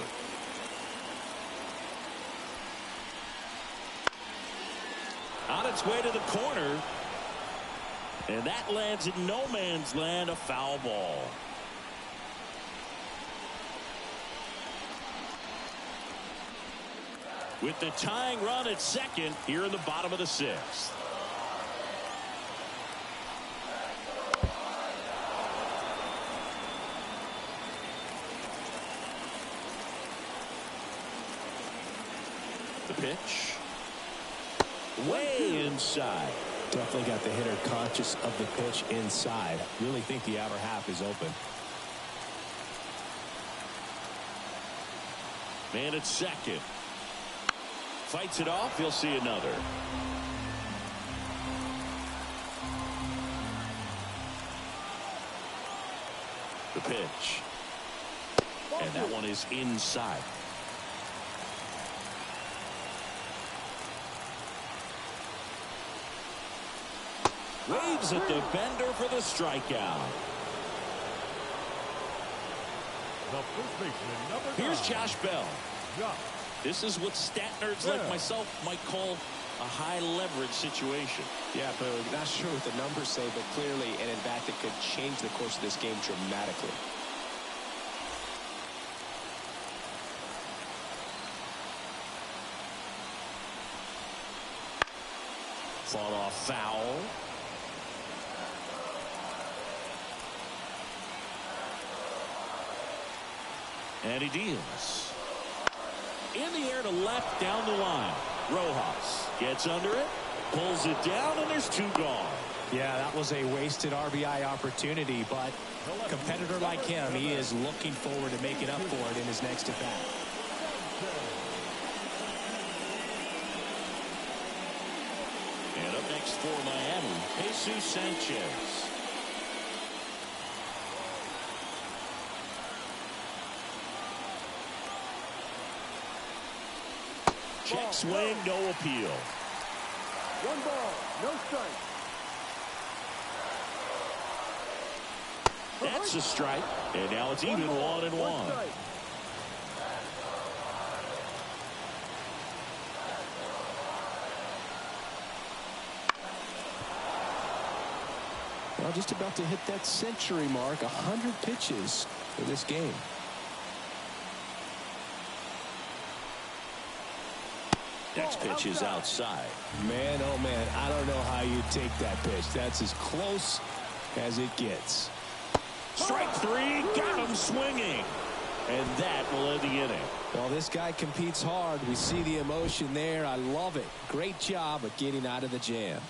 On its way to the corner. And that lands in no man's land, a foul ball. With the tying run at second here in the bottom of the 6th. The pitch. Way inside. Definitely got the hitter conscious of the pitch inside. Really think the outer half is open. Man at second. Fights it off. He'll see another. The pitch. And that one is inside. Waves at the bender for the strikeout. The first baseman, number 9. Here's Josh Bell. Josh. This is what stat nerds like myself might call a high leverage situation. Yeah, but not sure what the numbers say, but clearly an at-bat that could change the course of this game dramatically. Fought off foul. And he deals. In the air to left down the line. Rojas gets under it, pulls it down, and there's 2 gone. Yeah, that was a wasted RBI opportunity, but a competitor like him, he is looking forward to making up for it in his next at-bat. And up next for Miami, Jesus Sanchez. Check swing, no appeal. 1 ball, no strike. That's a strike. And now it's even 1-1. Well, just about to hit that century mark, 100 pitches for this game. Next pitch is outside. Man, oh man, I don't know how you take that pitch. That's as close as it gets. Strike 3, got him swinging. And that will end the inning. Well, this guy competes hard. We see the emotion there. I love it. Great job of getting out of the jam.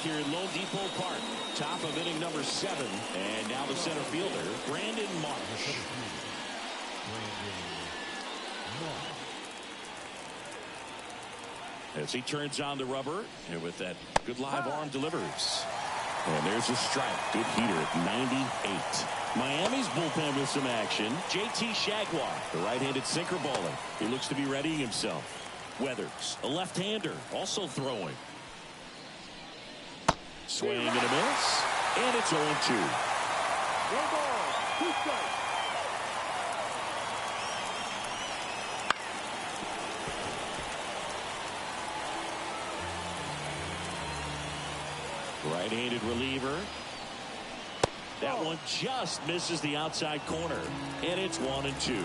Here in Lone Depot Park, top of inning number 7, and now the center fielder, Brandon Marsh. As he turns on the rubber, and with that good live arm delivers. And there's a strike. Good heater at 98. Miami's bullpen with some action. JT Jaguar, the right-handed sinker baller. He looks to be readying himself. Weathers, a left-hander, also throwing. Swing and a miss, and it's 0-2. 1 ball, 2 strikes. Right-handed reliever. That one just misses the outside corner, and it's 1-2.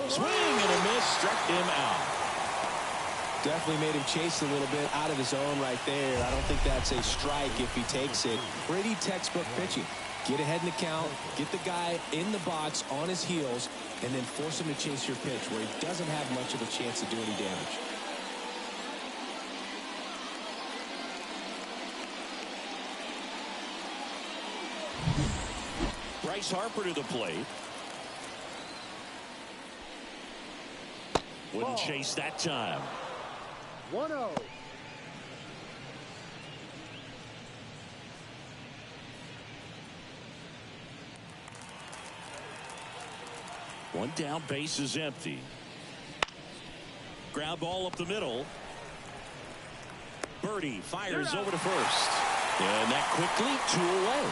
Swing and a miss, struck him out. Definitely made him chase a little bit out of his own right there. I don't think that's a strike if he takes it. Pretty textbook pitching. Get ahead in the count, get the guy in the box on his heels, and then force him to chase your pitch where he doesn't have much of a chance to do any damage. Bryce Harper to the plate. Wouldn't chase that time. 1-0. One down, base is empty. Ground ball up the middle. Birdie fires over to first. And that quickly 2 away.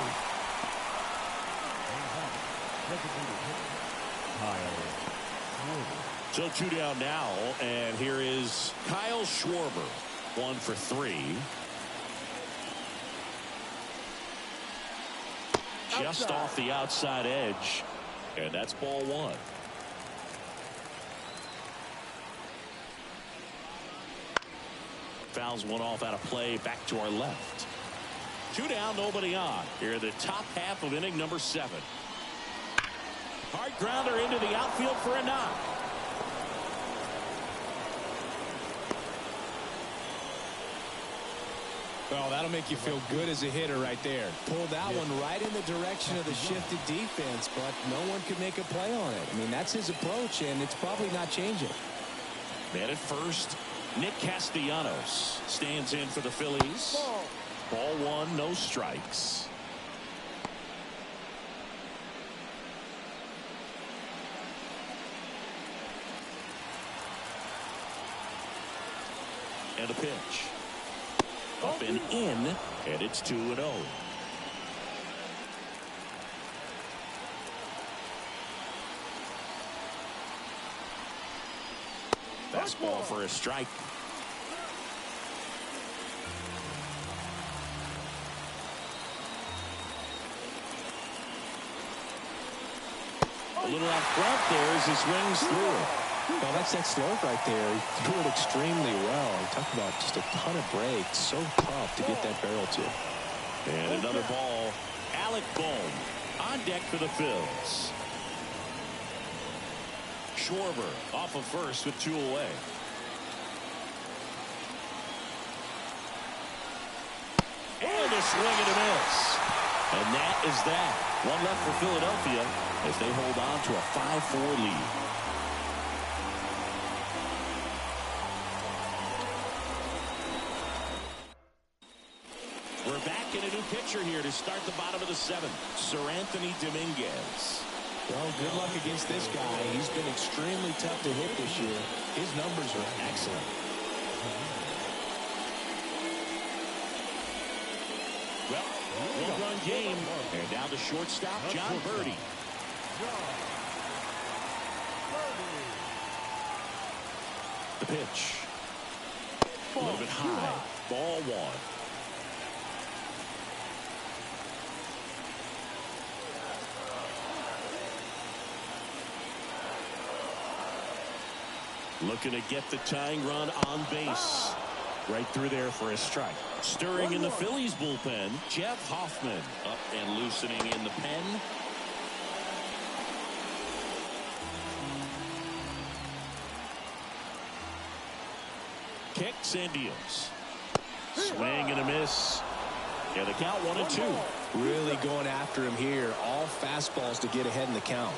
So 2 down now, and here is Kyle Schwarber, 1 for 3. Just off the outside edge, and that's ball 1. Fouls one off out of play, back to our left. 2 down, nobody on. Here in the top half of inning number 7. Hard grounder into the outfield for a knock. Well, that'll make you feel good as a hitter right there. Pulled that one right in the direction of the shifted defense, but no one could make a play on it. I mean, that's his approach, and it's probably not changing. Man at first, Nick Castellanos stands in for the Phillies. Ball 1, no strikes. And a pitch. Up and in, and it's 2-0. Fastball for a strike. A little out front there as he swings through. Well, that's that slope right there. He threw it extremely well. He talked about just a ton of breaks. So tough to get that barrel to. And another ball. Alec Bohm on deck for the Phillies. Schwarber off of first with 2 away. And a swing and a miss. And that is that. One left for Philadelphia as they hold on to a 5-4 lead. We're back in a new pitcher here to start the bottom of the 7th. Sir Anthony Dominguez. Well, good luck against this guy. He's been extremely tough to hit this year. His numbers are excellent. Well, one-run game. And now the shortstop, John Birdie. The pitch. A little bit high. Ball 1. Looking to get the tying run on base. Right through there for a strike. Stirring in the Phillies bullpen, Jeff Hoffman up and loosening in the pen. Kicks and deals. Swing and a miss. And the count 1-2. Really going after him here. All fastballs to get ahead in the count.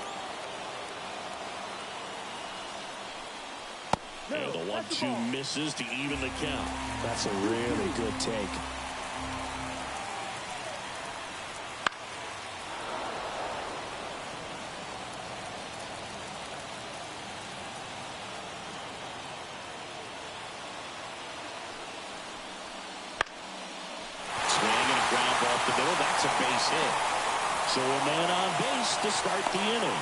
And the 1-2 misses to even the count. That's a really good take. Swing and a ground ball up the middle. That's a base hit. So a man on base to start the inning.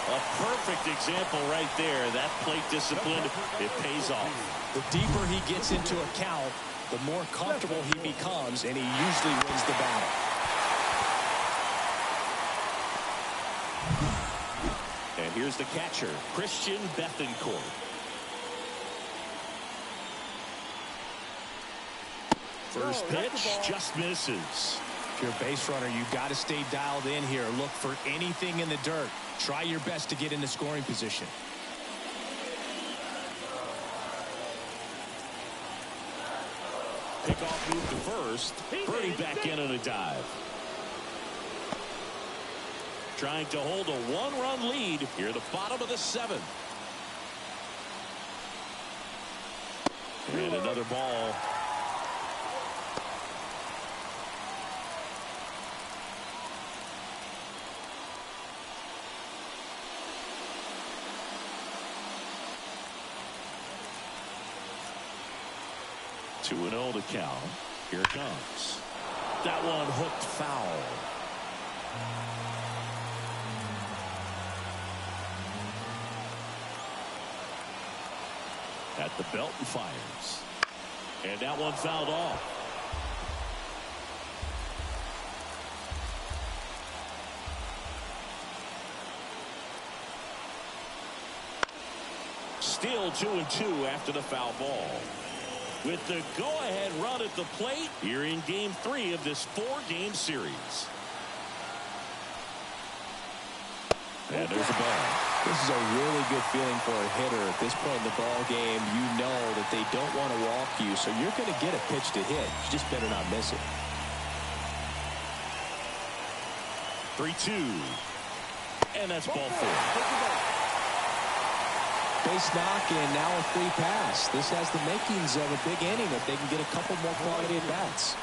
A perfect example right there. That plate discipline, it pays off. The deeper he gets into a count, the more comfortable he becomes, and he usually wins the battle. And here's the catcher, Christian Bethancourt. First pitch just misses. If you're a base runner, you've got to stay dialed in here. Look for anything in the dirt. Try your best to get into scoring position. Pickoff move to first. Birdie back in on a dive. Trying to hold a 1-run lead here at the bottom of the 7th. And another ball. Two and 0 to count. Here it comes. That one hooked foul. At the belt and fires. And that one fouled off. Still 2-2 after the foul ball. With the go-ahead run at the plate here in Game 3 of this 4-game series. And there's a ball. This is a really good feeling for a hitter. At this point in the ball game, you know that they don't want to walk you, so you're going to get a pitch to hit. You just better not miss it. 3-2. And that's ball 4. Base knock and now a free pass. This has the makings of a big inning if they can get a couple more quality at bats.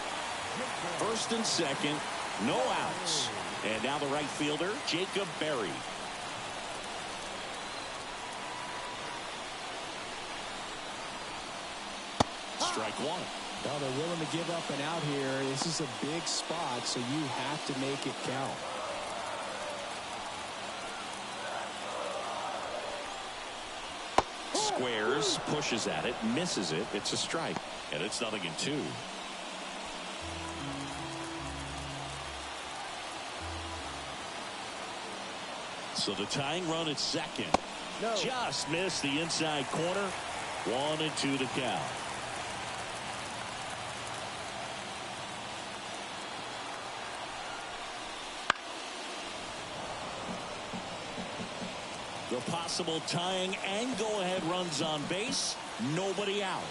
First and second, no outs. And now the right fielder, Jacob Berry. strike one. Well, they're willing to give up and out here. This is a big spot, so you have to make it count. Squares, pushes at it, misses it. It's a strike, and it's 0-2. So the tying run at second. No. Just missed the inside corner. 1-2 to count. The possible tying and go-ahead runs on base. Nobody out.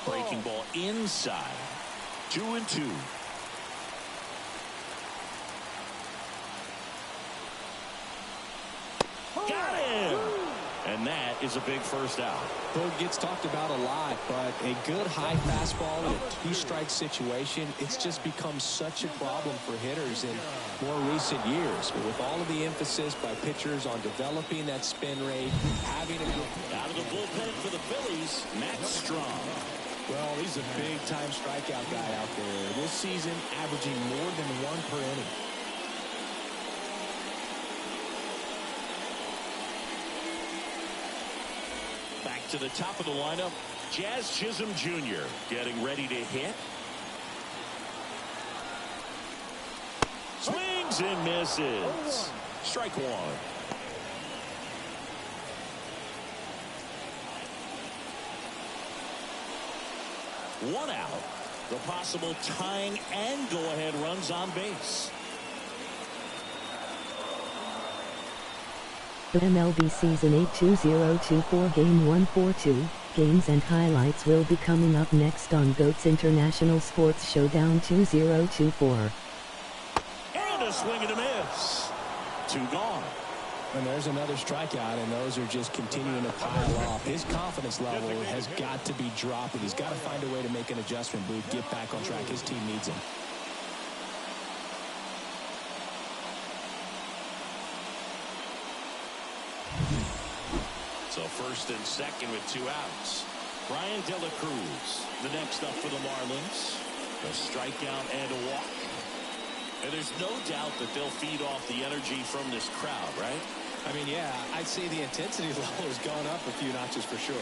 Breaking ball inside. 2-2. Got him! And that is a big first out. Boog gets talked about a lot, but a good high fastball in a two-strike situation, it's just become such a problem for hitters in more recent years. But with all of the emphasis by pitchers on developing that spin rate, having a good... Out of the bullpen for the Phillies, Matt Strong. Well, he's a big-time strikeout guy out there. This season, averaging more than one per inning. Back to the top of the lineup, Jazz Chisholm Jr. getting ready to hit. Swings and misses. Strike one. One out. The possible tying and go-ahead runs on base. The MLB Season 8 2024 Game 142 games and highlights will be coming up next on GOAT's International Sports Showdown 2024. And a swing and a miss. 2 gone. And there's another strikeout, and those are just continuing to pile off. His confidence level has got to be dropping. He's got to find a way to make an adjustment, Boog, get back on track. His team needs him. So first and second with 2 outs. Brian De La Cruz, the next up for the Marlins. A strikeout and a walk. And there's no doubt that they'll feed off the energy from this crowd, right? I mean, yeah, I'd say the intensity level has gone up a few notches for sure.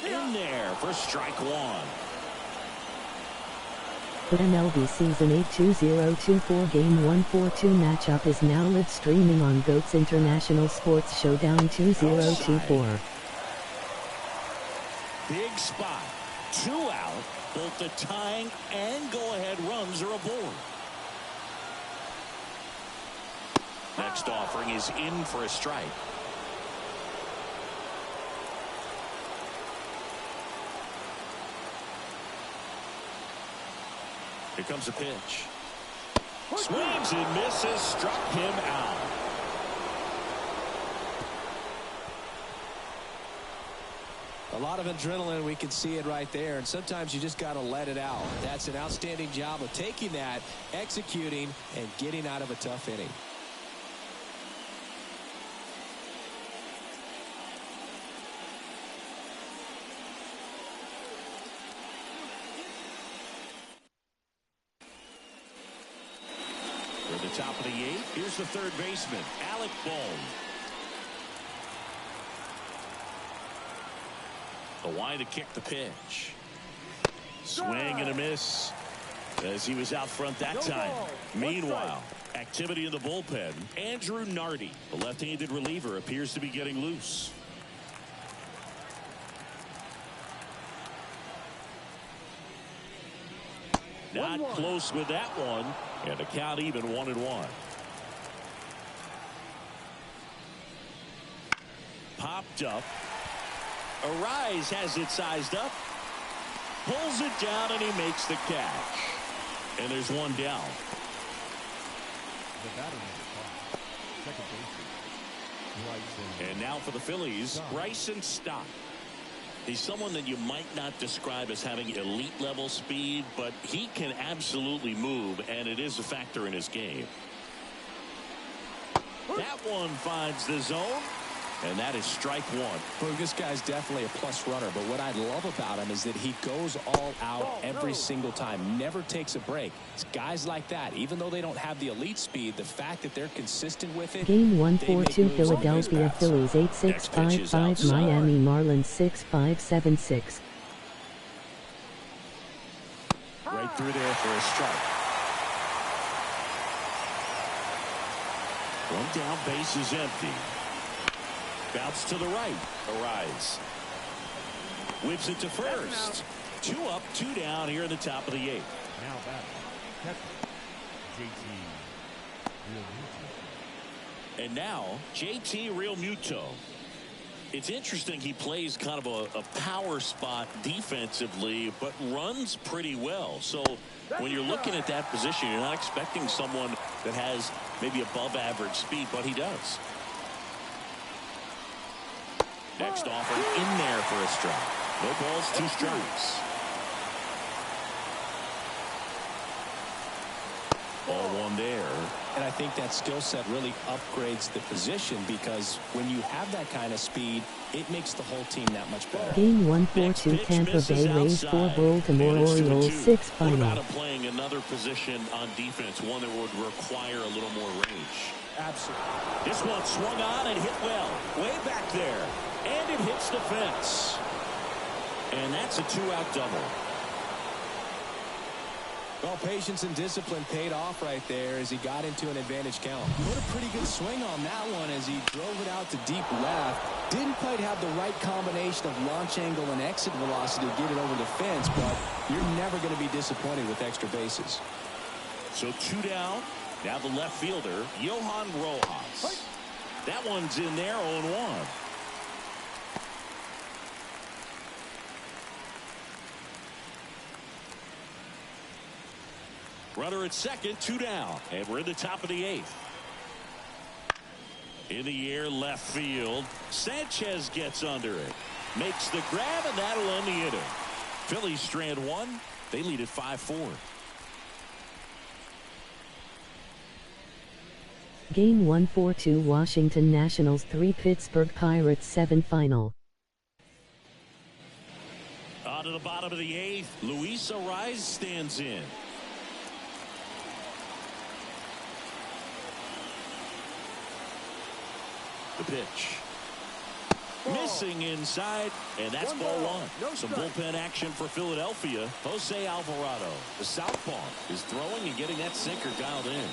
In there for strike one. The MLB Season 8 2024 Game 142 matchup is now live streaming on GOAT's International Sports Showdown 2024. Big spot. 2 out. Both the tying and go-ahead runs are aboard. Next offering is in for a strike. Here comes a pitch. Swings and misses. Struck him out. A lot of adrenaline, we can see it right there, and sometimes you just got to let it out. That's an outstanding job of taking that, executing, and getting out of a tough inning. For the top of the 8th, here's the third baseman, Alec Bohm. The line to kick the pitch. Swing and a miss as he was out front that time. Meanwhile, activity in the bullpen. Andrew Nardi, the left-handed reliever, appears to be getting loose. Not close with that one, and the count even 1-1. Popped up. Arise has it sized up. Pulls it down, and he makes the catch. And there's one down. The batter number 5, second baseman, Bryson. And now for the Phillies, Bryson Stott. He's someone that you might not describe as having elite level speed, but he can absolutely move, and it is a factor in his game. That one finds the zone, and that is strike one. Well, this guy's definitely a plus runner, but what I love about him is that he goes all out every single time, never takes a break. It's guys like that, even though they don't have the elite speed, the fact that they're consistent with it. Game 1-4-2 Philadelphia Phillies 8-6-5-5 Miami Marlins 6-5-7-6. Right through there for a strike. One down, base is empty. Bounce to the right. Arise. Whips it to first. 2 up, 2 down here in the top of the 8th. Now batting, catcher, JT Realmuto. And now, JT Realmuto. It's interesting he plays kind of a power spot defensively, but runs pretty well. So when you're looking at that position, you're not expecting someone that has maybe above average speed, but he does. Next offering in there for a strike. No balls, 2 strikes. Ball 1 there. And I think that skill set really upgrades the position, because when you have that kind of speed, it makes the whole team that much better. Game 1-4-2 Tampa Bay Rays 4 Baltimore Orioles 6 What final. about him playing another position on defense, one that would require a little more range? Absolutely. This one swung on and hit well. Way back there. And it hits the fence. And that's a 2-out double. Well, patience and discipline paid off right there as he got into an advantage count. Put a pretty good swing on that one as he drove it out to deep left. Didn't quite have the right combination of launch angle and exit velocity to get it over the fence, but you're never going to be disappointed with extra bases. So 2 down. Now the left fielder, Johan Rojas. That one's in there, 0-1. Runner at second, 2 down. And we're in the top of the 8th. In the air, left field. Sanchez gets under it. Makes the grab, and that'll end the inning. Phillies strand 1. They lead at 5-4. Game 1-4-2 Washington Nationals 3 Pittsburgh Pirates 7 final. On to the bottom of the 8th. Luis Arise stands in. The pitch. Missing inside, and that's ball 1. Some bullpen action for Philadelphia. Jose Alvarado, the southpaw, is throwing and getting that sinker dialed in.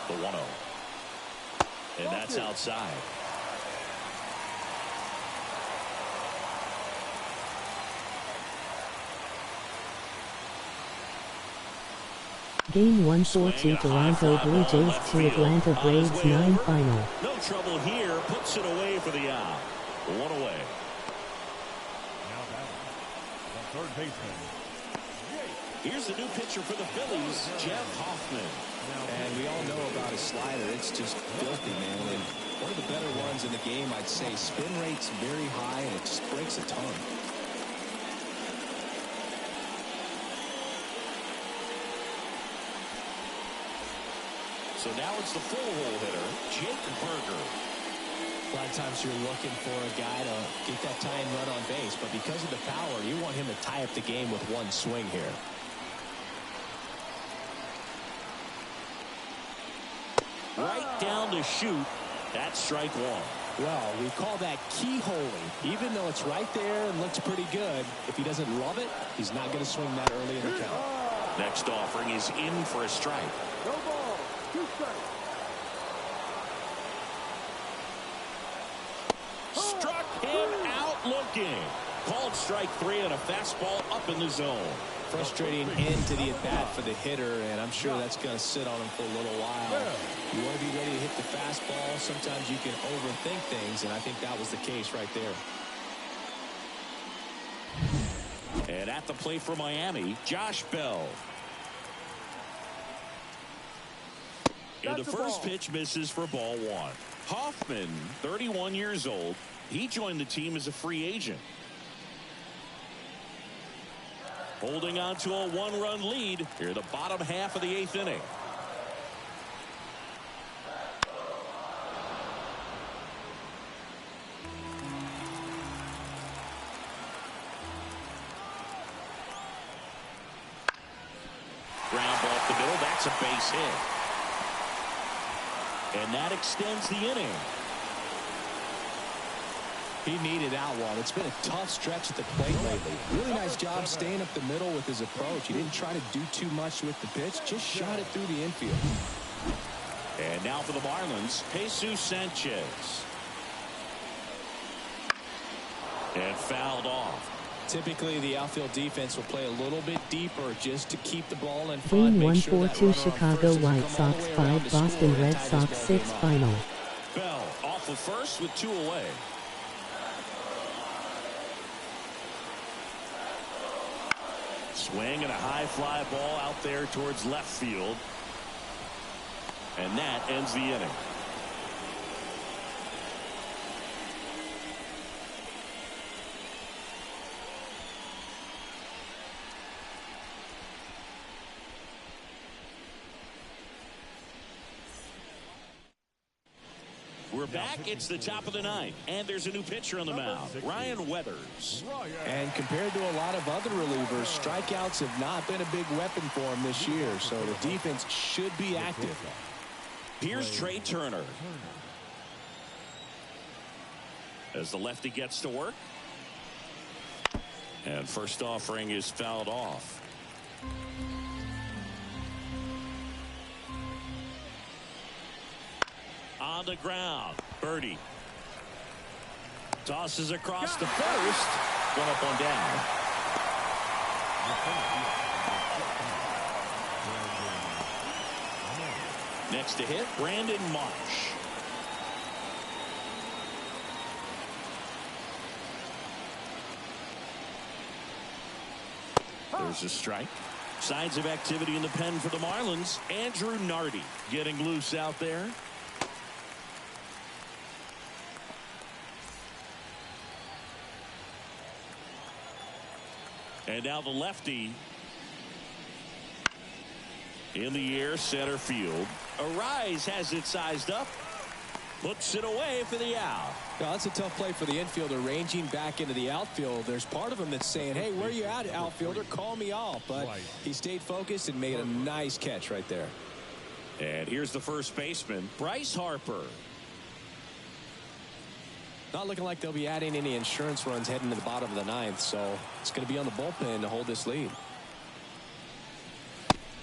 The 1-0. And that's outside. Game 1-4-2 Toronto Blue Jays 2 Atlanta Braves 9 final. No trouble here. Puts it away for the out. 1 away. Now batting, the third baseman. Here's the new pitcher for the Phillies, Jeff Hoffman. And we all know about his slider. It's just filthy, man. And one of the better ones in the game, I'd say. Spin rate's very high, and it just breaks a ton. So now it's the full-hole hitter, Jake Berger. A lot of times you're looking for a guy to get that tying run on base, but because of the power, you want him to tie up the game with one swing here. Right down the chute. That's strike 1. Well, we call that keyholing. Even though it's right there and looks pretty good, if he doesn't love it, he's not going to swing that early in the count. Next offering is in for a strike. No ball. 2 strikes. Struck him out looking. Called strike 3 and a fastball up in the zone. Frustrating end to the at-bat for the hitter, and I'm sure that's going to sit on him for a little while. You want to be ready to hit the fastball. Sometimes you can overthink things, and I think that was the case right there. And at the plate for Miami, Josh Bell. And the first pitch misses for ball one. Hoffman, 31 years old. He joined the team as a free agent. Holding on to a one-run lead here, the bottom half of the 8th inning. Ground ball up the middle. That's a base hit. And that extends the inning. He needed out one. It's been a tough stretch at the plate lately. Really nice job staying up the middle with his approach. He didn't try to do too much with the pitch. Just shot it through the infield. And now for the Marlins, Jesus Sanchez. And fouled off. Typically, the outfield defense will play a little bit deeper just to keep the ball in Game front. 142 Chicago White Sox 5 Boston Red Sox 6 final. Bell off of first with 2 away. Swing and a high fly ball out there towards left field. And that ends the inning. We're back. It's the top of the 9th, and there's a new pitcher on the mound, Ryan Weathers. And compared to a lot of other relievers, strikeouts have not been a big weapon for him this year, so the defense should be active. Here's Trey Turner. As the lefty gets to work. And first offering is fouled off. On the ground, Birdie tosses across the first. One up, one down. Next to hit, Brandon Marsh. There's a strike. Signs of activity in the pen for the Marlins. Andrew Nardi getting loose out there. And now the lefty in the air, center field. Arise has it sized up. Puts it away for the out. Well, that's a tough play for the infielder, ranging back into the outfield. There's part of him that's saying, hey, where you at, outfielder? Call me off. But he stayed focused and made a nice catch right there. And here's the first baseman, Bryce Harper. Not looking like they'll be adding any insurance runs heading to the bottom of the 9th, so it's going to be on the bullpen to hold this lead.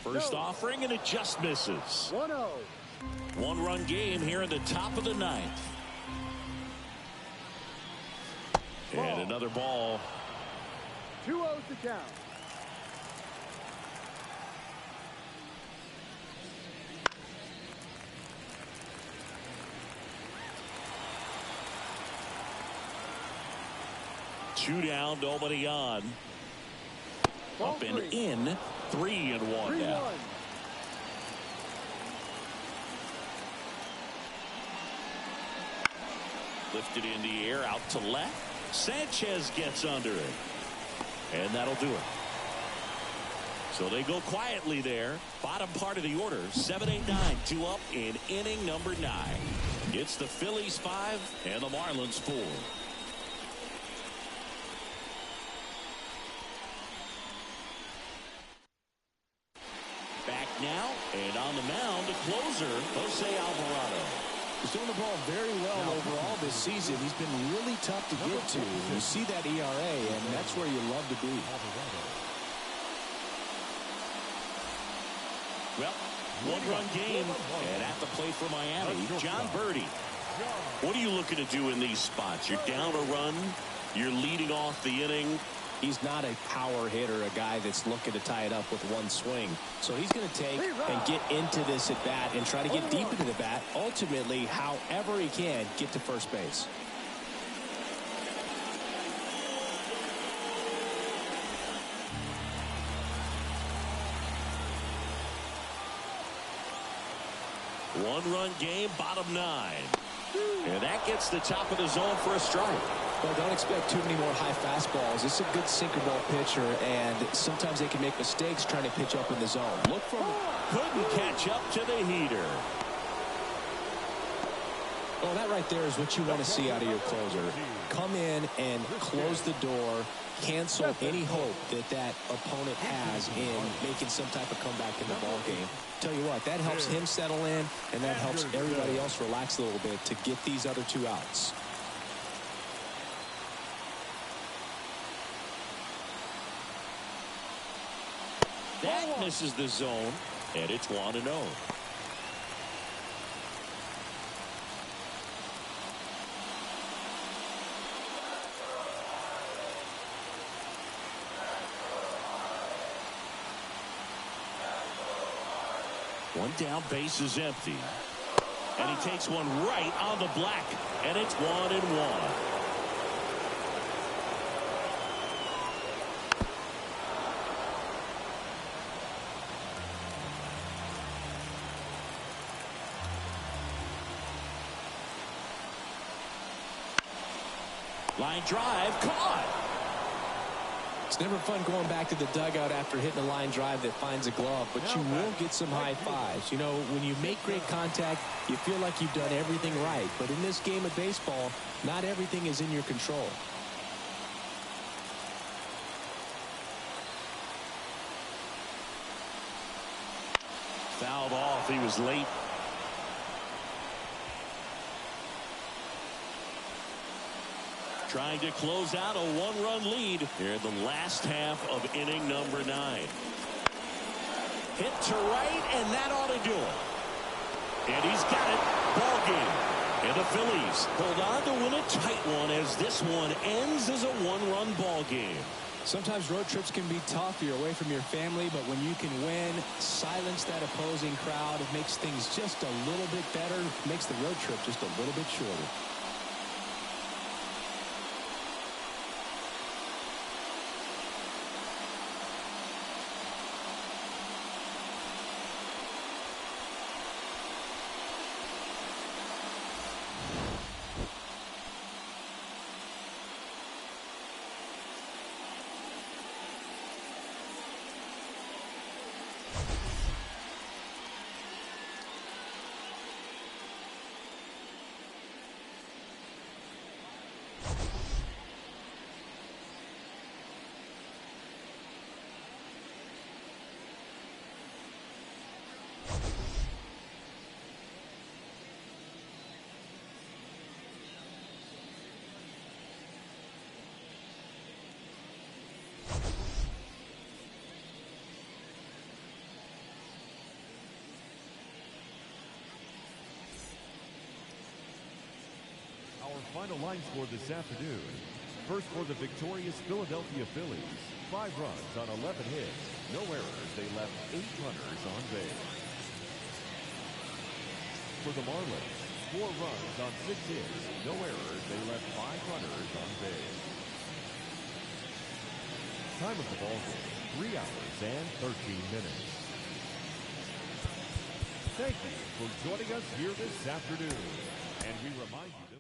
First offering, and it just misses. 1-0. One-run game here in the top of the 9th. And another ball. 2-0 to count. Two down, nobody on. Up and in, 3-1 now. Lifted in the air, out to left. Sanchez gets under it. And that'll do it. So they go quietly there. Bottom part of the order, 7-8-9, 2 up in inning number 9. It's the Phillies 5 and the Marlins 4. Back now, and on the mound, the closer, Jose Alvarado. He's doing the ball very well overall this season. He's been really tough to get to. You see that ERA, and that's where you love to be. Well, one-run game, and at the plate for Miami, John Birdie. What are you looking to do in these spots? You're down a run, you're leading off the inning. He's not a power hitter, a guy that's looking to tie it up with one swing. So he's going to take and get into this at bat and try to get deep into the bat. Ultimately, however he can, get to first base. One-run game, bottom 9. And that gets the top of the zone for a strike. Well, don't expect too many more high fastballs. This is a good sinker ball pitcher, and sometimes they can make mistakes trying to pitch up in the zone. Look for him. Couldn't catch up to the heater. Oh, that right there is what you want to see out of your closer. Come in and close the door, cancel any hope that that opponent has in making some type of comeback in the ball game. Tell you what, that helps him settle in, and that helps everybody else relax a little bit to get these other 2 outs. That misses the zone, and it's 1-0. One down, base is empty. And he takes one right on the black, and it's 1-1. Line drive, caught. It's never fun going back to the dugout after hitting a line drive that finds a glove, but you will get some high fives. You know, when you make great contact, you feel like you've done everything right. But in this game of baseball, not everything is in your control. Fouled off. He was late. Trying to close out a 1-run lead here in the last half of inning number 9. Hit to right, and that ought to do it. And he's got it. Ball game. And the Phillies hold on to win a tight one as this one ends as a 1-run ball game. Sometimes road trips can be tough. You're away from your family, but when you can win, silence that opposing crowd, it makes things just a little bit better, makes the road trip just a little bit shorter. Final line score this afternoon. First for the victorious Philadelphia Phillies. 5 runs on 11 hits. No errors. They left 8 runners on base. For the Marlins, 4 runs on 6 hits. No errors. They left 5 runners on base. Time of the ball game, 3 hours and 13 minutes. Thank you for joining us here this afternoon. And we remind you